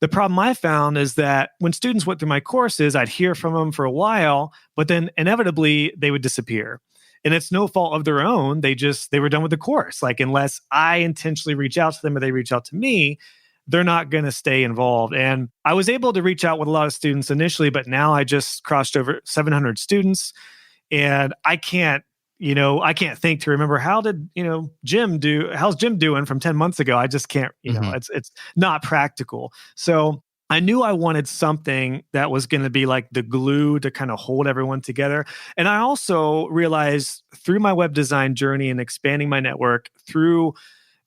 The problem I found is that when students went through my courses, I'd hear from them for a while, but then inevitably they would disappear. And it's no fault of their own. They were done with the course. Like, unless I intentionally reach out to them or they reach out to me, they're not going to stay involved. And I was able to reach out with a lot of students initially, but now I just crossed over 700 students, and I can't think to remember how's Jim doing from 10 months ago. I just can't, it's not practical. So I knew I wanted something that was going to be like the glue to kind of hold everyone together. And I also realized through my web design journey and expanding my network through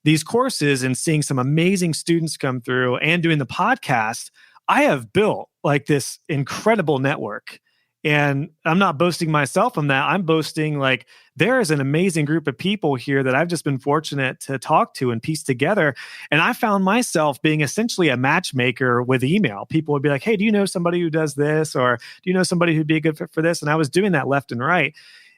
these courses and seeing some amazing students come through and doing the podcast, I have built like this incredible network. And I'm not boasting myself on that. I'm boasting like there is an amazing group of people here that I've just been fortunate to talk to and piece together. And I found myself being essentially a matchmaker with email. People would be like, hey, do you know somebody who does this? Or do you know somebody who'd be a good fit for this? And I was doing that left and right.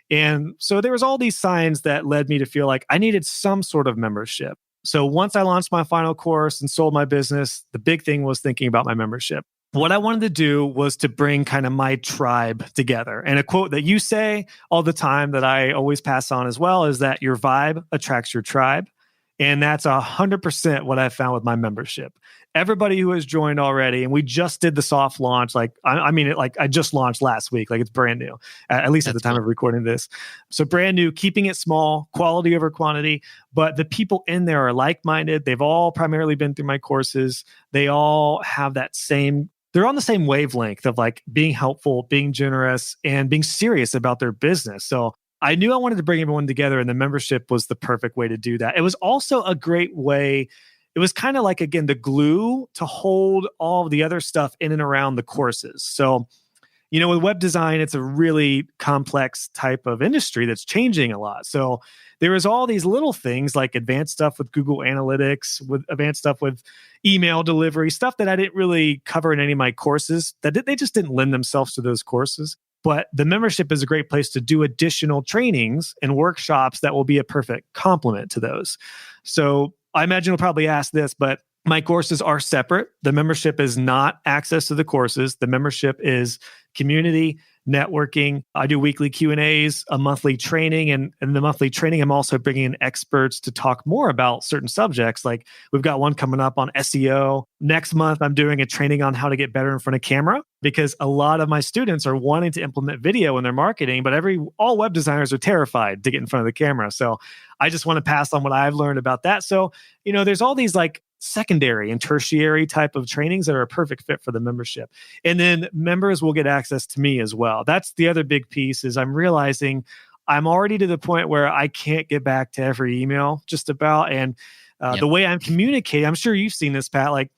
And so there was all these signs that led me to feel like I needed some sort of membership. So once I launched my final course and sold my business, the big thing was thinking about my membership. What I wanted to do was to bring kind of my tribe together. And a quote that you say all the time that I always pass on as well is that your vibe attracts your tribe. And that's 100% what I found with my membership. Everybody who has joined already, and we just did the soft launch. I just launched last week. Like, it's brand new, at least at the time of recording this. So brand new, keeping it small, quality over quantity. But the people in there are like-minded. They've all primarily been through my courses. They all have they're on the same wavelength of like being helpful, being generous, and being serious about their business. So I knew I wanted to bring everyone together, and the membership was the perfect way to do that. It was also a great way. It was kind of like, again, the glue to hold all of the other stuff in and around the courses. So, with web design, it's a really complex type of industry that's changing a lot. So there is all these little things like advanced stuff with Google Analytics, with advanced stuff with email delivery, stuff that I didn't really cover in any of my courses, they just didn't lend themselves to those courses. But the membership is a great place to do additional trainings and workshops that will be a perfect complement to those. So I imagine you'll probably ask this, but my courses are separate. The membership is not access to the courses. The membership is community, networking. I do weekly Q&As, a monthly training. And in the monthly training, I'm also bringing in experts to talk more about certain subjects. Like, we've got one coming up on SEO. Next month, I'm doing a training on how to get better in front of camera, because a lot of my students are wanting to implement video in their marketing, but all web designers are terrified to get in front of the camera. So I just want to pass on what I've learned about that. So, there's all these like secondary and tertiary type of trainings that are a perfect fit for the membership. And then members will get access to me as well. That's the other big piece, is I'm realizing I'm already to the point where I can't get back to every email just about. And the way I'm communicating, I'm sure you've seen this, Pat, like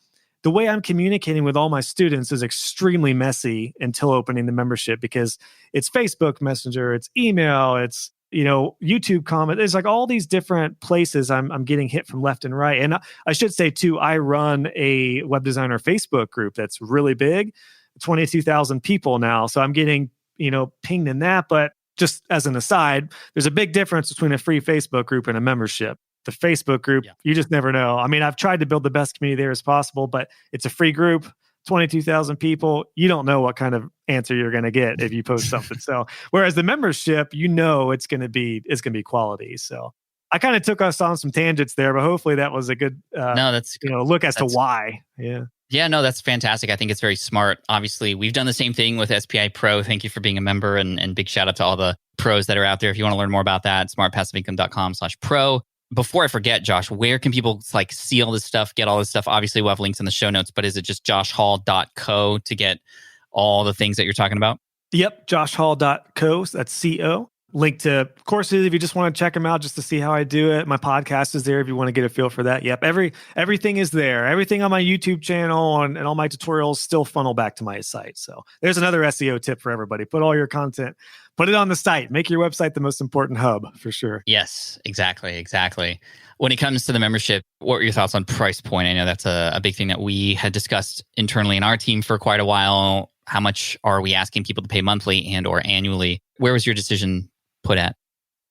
the way I'm communicating with all my students is extremely messy until opening the membership, because it's Facebook Messenger, it's email, it's YouTube comment. There's like all these different places I'm getting hit from left and right. And I should say too, I run a web designer Facebook group that's really big, 22,000 people now. So I'm getting, pinged in that. But just as an aside, there's a big difference between a free Facebook group and a membership. The Facebook group, you just never know. I mean, I've tried to build the best community there as possible, but it's a free group. 22,000 people, you don't know what kind of answer you're going to get if you post something. So whereas the membership, it's going to be quality. So I kind of took us on some tangents there, but hopefully that was a good look as to why. Yeah. Yeah, no, that's fantastic. I think it's very smart. Obviously, we've done the same thing with SPI Pro. Thank you for being a member, and big shout out to all the pros that are out there. If you want to learn more about that, smartpassiveincome.com/pro. Before I forget, Josh, where can people like see all this stuff, get all this stuff? Obviously, we'll have links in the show notes, but is it just joshhall.co to get all the things that you're talking about? Yep, joshhall.co. That's CO. Link to courses if you just want to check them out just to see how I do it. My podcast is there if you want to get a feel for that. Yep, everything is there. Everything on my YouTube channel and all my tutorials still funnel back to my site. So there's another SEO tip for everybody. Put all your content, put it on the site. Make your website the most important hub for sure. Yes, exactly. When it comes to the membership, what were your thoughts on price point? I know that's a big thing that we had discussed internally in our team for quite a while. How much are we asking people to pay monthly and or annually? Where was your decision put at?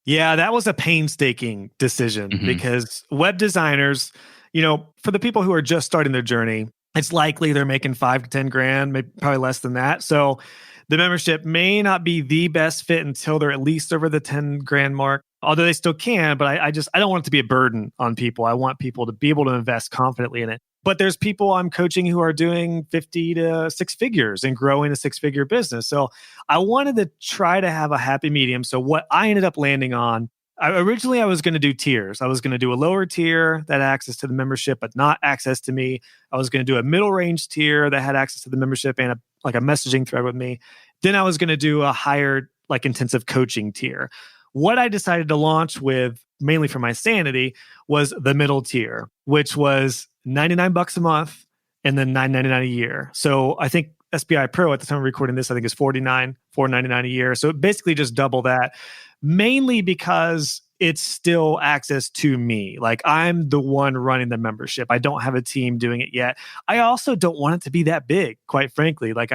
Yeah, that was a painstaking decision because web designers, for the people who are just starting their journey, it's likely they're making 5 to 10 grand, maybe probably less than that. So the membership may not be the best fit until they're at least over the 10 grand mark, although they still can. But I don't want it to be a burden on people. I want people to be able to invest confidently in it. But there's people I'm coaching who are doing 50 to 6 figures and growing a 6-figure business. So I wanted to try to have a happy medium. So what I ended up landing on, originally I was going to do tiers. I was going to do a lower tier that had access to the membership, but not access to me. I was going to do a middle range tier that had access to the membership and a messaging thread with me. Then I was going to do a higher, like, intensive coaching tier. What I decided to launch with, mainly for my sanity, was the middle tier, which was $99 a month and then $9.99 a year. So I think SPI Pro at the time of recording this, I think is $499 a year. So basically just double that, mainly because it's still access to me. Like, I'm the one running the membership. I don't have a team doing it yet. I also don't want it to be that big, quite frankly. Like,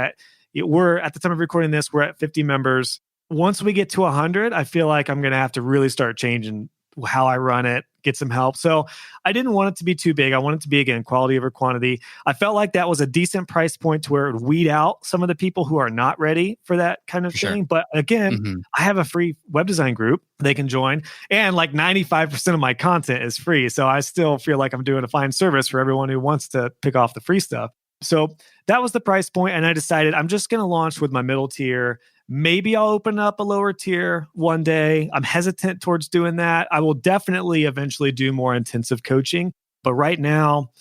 we're at the time of recording this, we're at 50 members. Once we get to 100, I feel like I'm going to have to really start changing how I run it, get some help. So I didn't want it to be too big. I want it to be, again, quality over quantity. I felt like that was a decent price point to where it would weed out some of the people who are not ready for that kind of thing. But again, I have a free web design group they can join. And like 95% of my content is free. So I still feel like I'm doing a fine service for everyone who wants to pick off the free stuff. So that was the price point. And I decided I'm just going to launch with my middle tier. Maybe I'll open up a lower tier one day. I'm hesitant towards doing that. I will definitely eventually do more intensive coaching. But right now,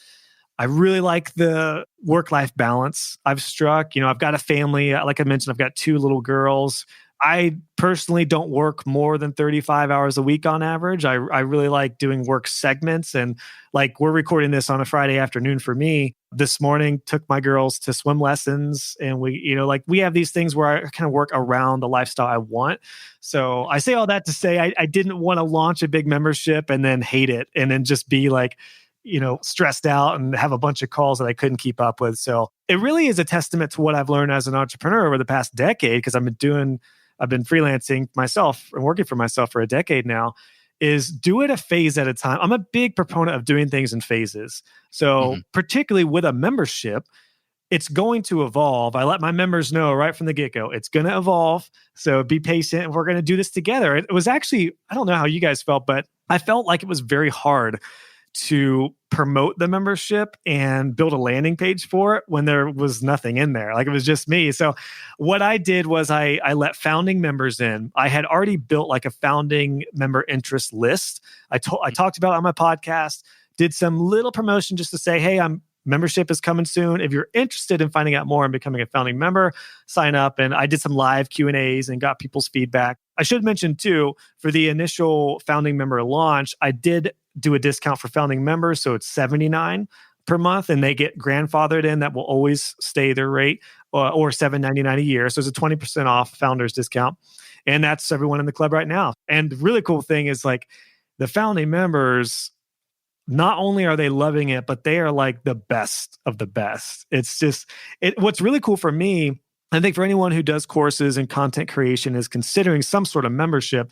I really like the work-life balance I've struck. I've got a family. Like I mentioned, I've got 2 little girls. I personally don't work more than 35 hours a week on average. I really like doing work segments. And like, we're recording this on a Friday afternoon for me. This morning, took my girls to swim lessons. And we have these things where I kind of work around the lifestyle I want. So I say all that to say I didn't want to launch a big membership and then hate it and then just be like, stressed out and have a bunch of calls that I couldn't keep up with. So it really is a testament to what I've learned as an entrepreneur over the past decade, because I've been freelancing myself and working for myself for a decade now, is do it a phase at a time. I'm a big proponent of doing things in phases. So particularly with a membership, it's going to evolve. I let my members know right from the get-go, it's going to evolve. So be patient. And we're going to do this together. It was actually, I don't know how you guys felt, but I felt like it was very hard to promote the membership and build a landing page for it when there was nothing in there. Like, it was just me. So what I did was I let founding members in. I had already built like a founding member interest list. I talked about it on my podcast, did some little promotion just to say, hey, membership is coming soon. If you're interested in finding out more and becoming a founding member, sign up. And I did some live Q&As and got people's feedback. I should mention too, for the initial founding member launch, I did do a discount for founding members. So it's $79 per month, and they get grandfathered in. That will always stay their rate, or $7.99 a year. So it's a 20% off founders discount. And that's everyone in the club right now. And the really cool thing is, like, the founding members, not only are they loving it, but they are like the best of the best. It's just, what's really cool for me, I think for anyone who does courses and content creation is considering some sort of membership,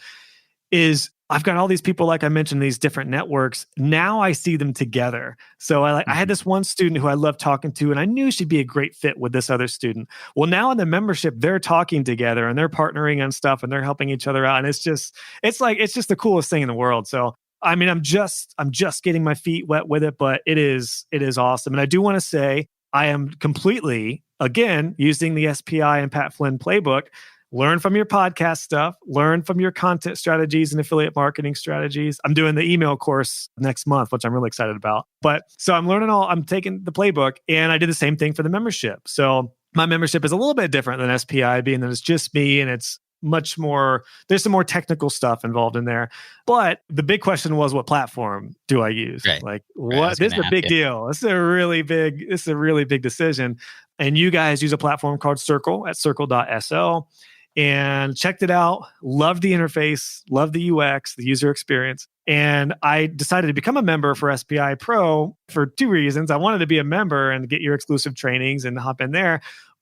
is I've got all these people, like I mentioned, these different networks. Now I see them together. So I had this one student who I love talking to, and I knew she'd be a great fit with this other student. Well, now in the membership, they're talking together and they're partnering on stuff and they're helping each other out. And it's just the coolest thing in the world. So I mean, I'm just getting my feet wet with it, but it is awesome. And I do want to say I am completely, again, using the SPI and Pat Flynn playbook. Learn from your podcast stuff, learn from your content strategies and affiliate marketing strategies. I'm doing the email course next month, which I'm really excited about. But so I'm taking the playbook, and I did the same thing for the membership. So my membership is a little bit different than SPI, being that it's just me and it's much more, there's some more technical stuff involved in there. But the big question was, what platform do I use? Right. Like, what? This is a big deal. This is a really big decision. And you guys use a platform called Circle at circle.so. And checked it out. Loved the interface, loved the UX, the user experience. And I decided to become a member for SPI Pro for 2 reasons. I wanted to be a member and get your exclusive trainings and hop in there.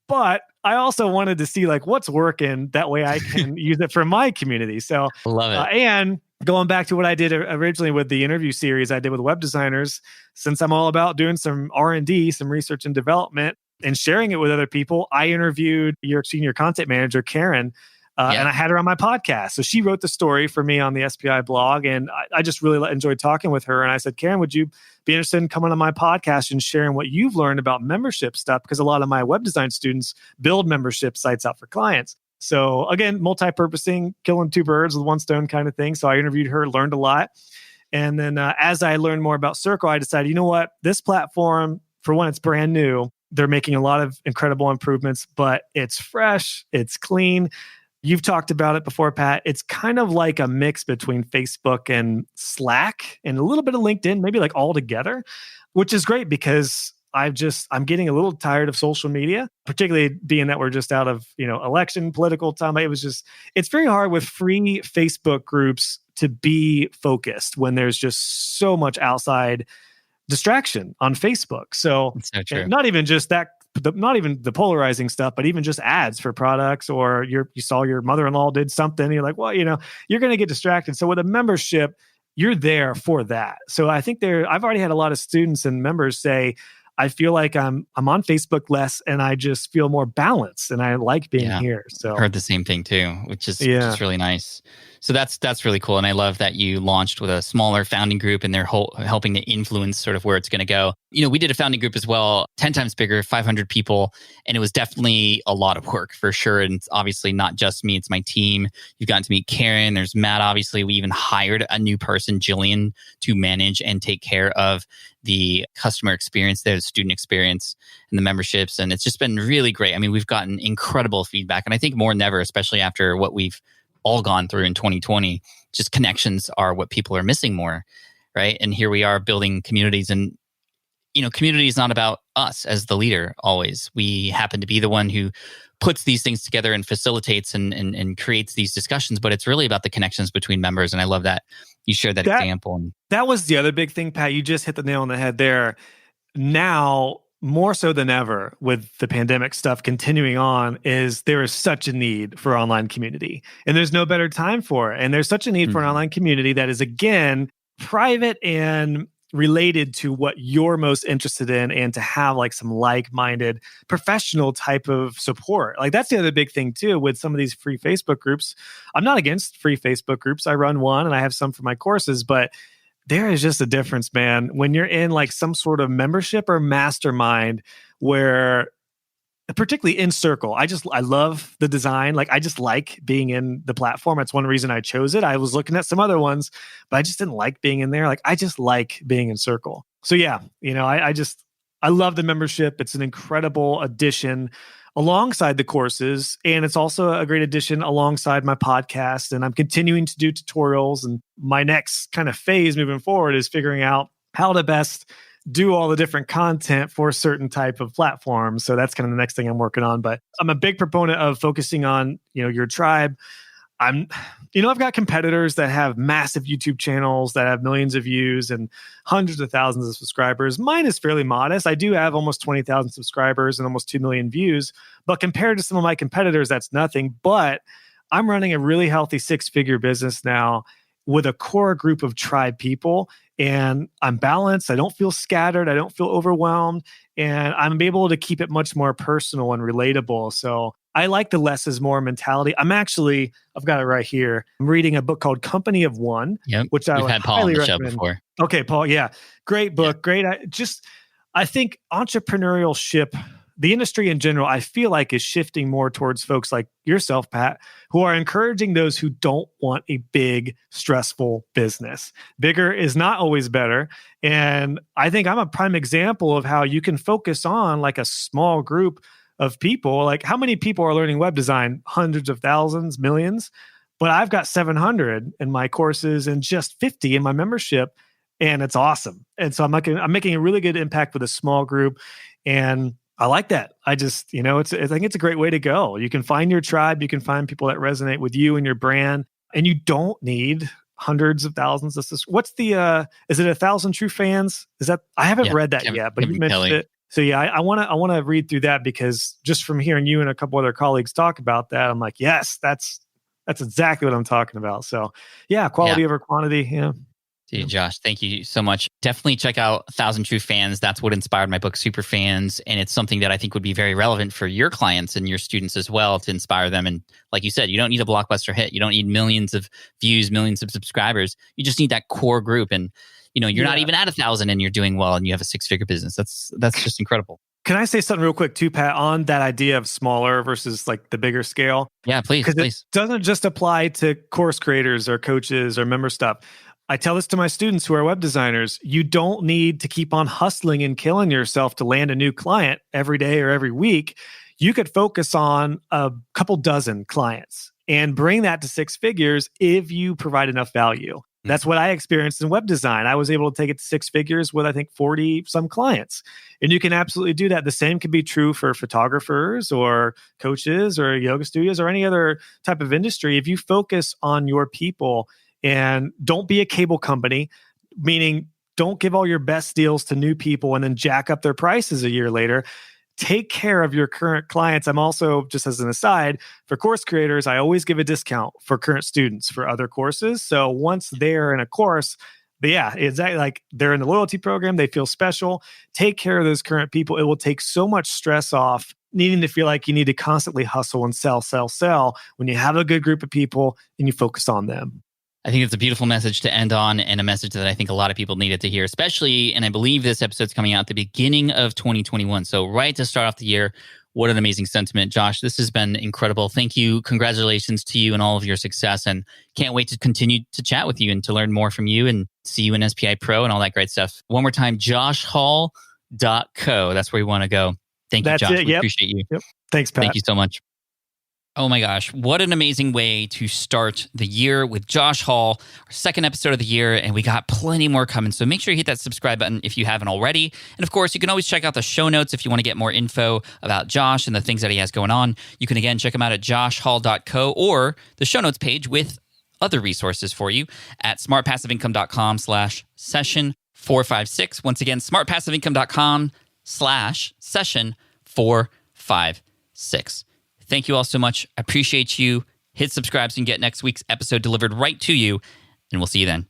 But I also wanted to see, like, what's working. That way I can use it for my community. So, love it. And going back to what I did originally with the interview series I did with web designers, since I'm all about doing some R&D, some research and development, and sharing it with other people, I interviewed your senior content manager, Karen, and I had her on my podcast. So she wrote the story for me on the SPI blog, and I just really enjoyed talking with her. And I said, Karen, would you be interested in coming on my podcast and sharing what you've learned about membership stuff? Because a lot of my web design students build membership sites out for clients. So again, multi-purposing, killing two birds with one stone kind of thing. So I interviewed her, learned a lot. And then as I learned more about Circle, I decided, you know what, this platform, for one, it's brand new. They're making a lot of incredible improvements, but it's fresh, it's clean. You've talked about it before, Pat. It's kind of like a mix between Facebook and Slack and a little bit of LinkedIn, maybe like all together, which is great because I'm getting a little tired of social media, particularly being that we're just out of, election, political time. It's very hard with free Facebook groups to be focused when there's just so much outside distraction on Facebook. So, true. Not even just that, not even the polarizing stuff, but even just ads for products, or you saw your mother-in-law did something. You're like, well, you're going to get distracted. So with a membership, you're there for that. So I think I've already had a lot of students and members say, I feel like I'm on Facebook less, and I just feel more balanced, and I like being here. So I heard the same thing too, which is really nice. So that's really cool, and I love that you launched with a smaller founding group, and they're helping to influence sort of where it's going to go. We did a founding group as well, 10 times bigger, 500 people, and it was definitely a lot of work for sure. And it's obviously not just me; it's my team. You've gotten to meet Karen. There's Matt. Obviously, we even hired a new person, Jillian, to manage and take care of the customer experience, the student experience, and the memberships. And it's just been really great. I mean, we've gotten incredible feedback. And I think more than ever, especially after what we've all gone through in 2020, just connections are what people are missing more, right? And here we are building communities. And, community is not about us as the leader always. We happen to be the one who puts these things together and facilitates and creates these discussions, but it's really about the connections between members. And I love that you shared that example. That was the other big thing, Pat. You just hit the nail on the head there. Now, more so than ever, with the pandemic stuff continuing on, there is such a need for online community. And there's no better time for it. And there's such a need for an online community that is, again, private and related to what you're most interested in, and to have like some like-minded professional type of support. Like that's the other big thing too with some of these free Facebook groups. I'm not against free Facebook groups. I run one and I have some for my courses, but there is just a difference, man, when you're in like some sort of membership or mastermind where, particularly in Circle, I love the design. Like I just like being in the platform. That's one reason I chose it. I was looking at some other ones, but I just didn't like being in there. Like I just like being in Circle. So yeah, I love the membership. It's an incredible addition alongside the courses. And it's also a great addition alongside my podcast. And I'm continuing to do tutorials. And my next kind of phase moving forward is figuring out how to best do all the different content for a certain type of platform. So that's kind of the next thing I'm working on. But I'm a big proponent of focusing on, your tribe. I've got competitors that have massive YouTube channels that have millions of views and hundreds of thousands of subscribers. Mine is fairly modest. I do have almost 20,000 subscribers and almost 2 million views. But compared to some of my competitors, that's nothing. But I'm running a really healthy 6-figure business now with a core group of tribe people. And I'm balanced. I don't feel scattered. I don't feel overwhelmed. And I'm able to keep it much more personal and relatable. So I like the less is more mentality. I've got it right here. I'm reading a book called Company of One, which I would had Paul on the show recommend. before. Okay, Paul. Yeah. Great book. Great. I think entrepreneurship, the industry in general, I feel like is shifting more towards folks like yourself, Pat, who are encouraging those who don't want a big, stressful business. Bigger is not always better. And I think I'm a prime example of how you can focus on like a small group of people. Like how many people are learning web design? Hundreds of thousands, millions. But I've got 700 in my courses and just 50 in my membership. And it's awesome. And so I'm making a really good impact with a small group. And I like that. I just, I think it's a great way to go. You can find your tribe. You can find people that resonate with you and your brand. And you don't need hundreds of thousands. What's the, is it 1,000 True Fans? I haven't read that yet, but you mentioned it. So yeah, I want to read through that because just from hearing you and a couple other colleagues talk about that, I'm like, yes, that's That's exactly what I'm talking about. So yeah, quality over quantity. Yeah. Dude, Josh, thank you so much. Definitely check out 1,000 True Fans. That's what inspired my book, Super Fans. And it's something that I think would be very relevant for your clients and your students as well to inspire them. And like you said, you don't need a blockbuster hit. You don't need millions of views, millions of subscribers. You just need that core group. And, you're not even at 1,000 and you're doing well and you have a 6-figure business. That's just incredible. Can I say something real quick too, Pat, on that idea of smaller versus like the bigger scale? Yeah, please. Because it doesn't just apply to course creators or coaches or member stuff. I tell this to my students who are web designers. You don't need to keep on hustling and killing yourself to land a new client every day or every week. You could focus on a couple dozen clients and bring that to 6 figures if you provide enough value. That's what I experienced in web design. I was able to take it to 6 figures with, I think, 40 some clients. And you can absolutely do that. The same can be true for photographers or coaches or yoga studios or any other type of industry. If you focus on your people and don't be a cable company, meaning don't give all your best deals to new people and then jack up their prices a year later. Take care of your current clients. I'm also, just as an aside, for course creators, I always give a discount for current students for other courses. So once they're in a course, but yeah, exactly, like they're in the loyalty program, they feel special. Take care of those current people. It will take so much stress off needing to feel like you need to constantly hustle and sell when you have a good group of people and you focus on them. I think it's a beautiful message to end on and a message that I think a lot of people needed to hear, especially, and I believe this episode's coming out at the beginning of 2021. So right to start off the year, what an amazing sentiment. Josh, this has been incredible. Thank you. Congratulations to you and all of your success. And can't wait to continue to chat with you and to learn more from you and see you in SPI Pro and all that great stuff. One more time, joshhall.co. That's where you want to go. Thank you, Josh. We appreciate you. Yep. Thanks, Pat. Thank you so much. Oh my gosh, what an amazing way to start the year with Josh Hall, our second episode of the year, and we got plenty more coming. So make sure you hit that subscribe button if you haven't already. And of course, you can always check out the show notes if you want to get more info about Josh and the things that he has going on. You can again check him out at joshhall.co or the show notes page with other resources for you at smartpassiveincome.com/session456. Once again, smartpassiveincome.com/session456. Thank you all so much. I appreciate you. Hit subscribe so you can get next week's episode delivered right to you. And we'll see you then.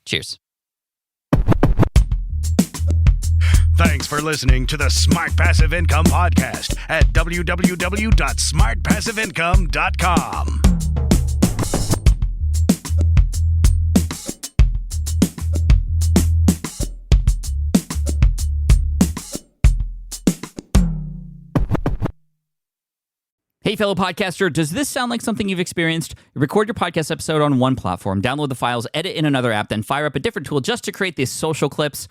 Cheers. Thanks for listening to the Smart Passive Income Podcast at www.smartpassiveincome.com. Hey, fellow podcaster, does this sound like something you've experienced? You record your podcast episode on one platform, download the files, edit in another app, then fire up a different tool just to create these social clips.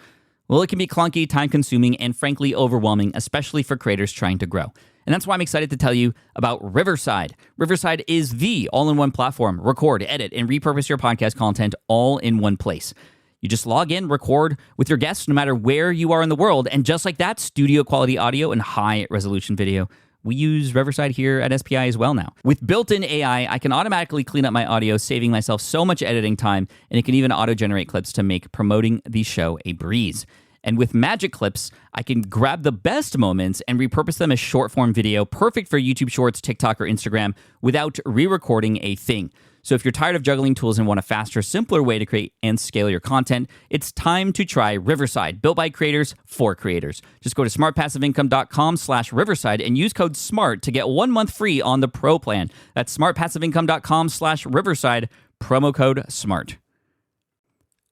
Well, it can be clunky, time-consuming, and frankly overwhelming, especially for creators trying to grow. And that's why I'm excited to tell you about Riverside. Riverside is the all-in-one platform. Record, edit, and repurpose your podcast content all in one place. You just log in, record with your guests no matter where you are in the world, and just like that, studio-quality audio and high-resolution video. We use Riverside here at SPI as well now. With built-in AI, I can automatically clean up my audio, saving myself so much editing time, and it can even auto-generate clips to make promoting the show a breeze. And with Magic Clips, I can grab the best moments and repurpose them as short-form video, perfect for YouTube Shorts, TikTok, or Instagram, without re-recording a thing. So if you're tired of juggling tools and want a faster, simpler way to create and scale your content, it's time to try Riverside, built by creators for creators. Just go to smartpassiveincome.com/Riverside and use code SMART to get 1 month free on the Pro plan. That's smartpassiveincome.com/Riverside, promo code SMART.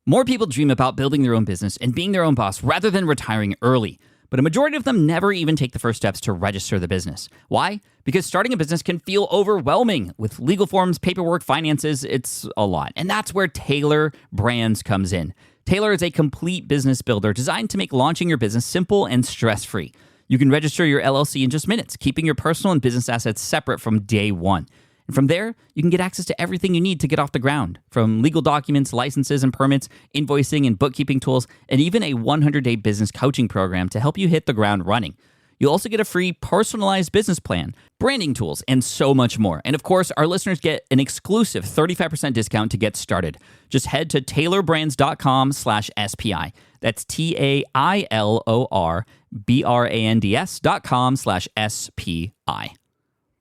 More people dream about building their own business and being their own boss rather than retiring early. But a majority of them never even take the first steps to register the business. Why? Because starting a business can feel overwhelming. With legal forms, paperwork, finances, it's a lot. And that's where Taylor Brands comes in. Taylor is a complete business builder designed to make launching your business simple and stress-free. You can register your LLC in just minutes, keeping your personal and business assets separate from day one. And from there, you can get access to everything you need to get off the ground, from legal documents, licenses and permits, invoicing and bookkeeping tools, and even a 100-day business coaching program to help you hit the ground running. You'll also get a free personalized business plan, branding tools, and so much more. And of course, our listeners get an exclusive 35% discount to get started. Just head to taylorbrands.com/SPI. That's TAILORBRANDS.com/SPI.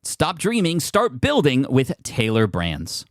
Stop dreaming, start building with Taylor Brands.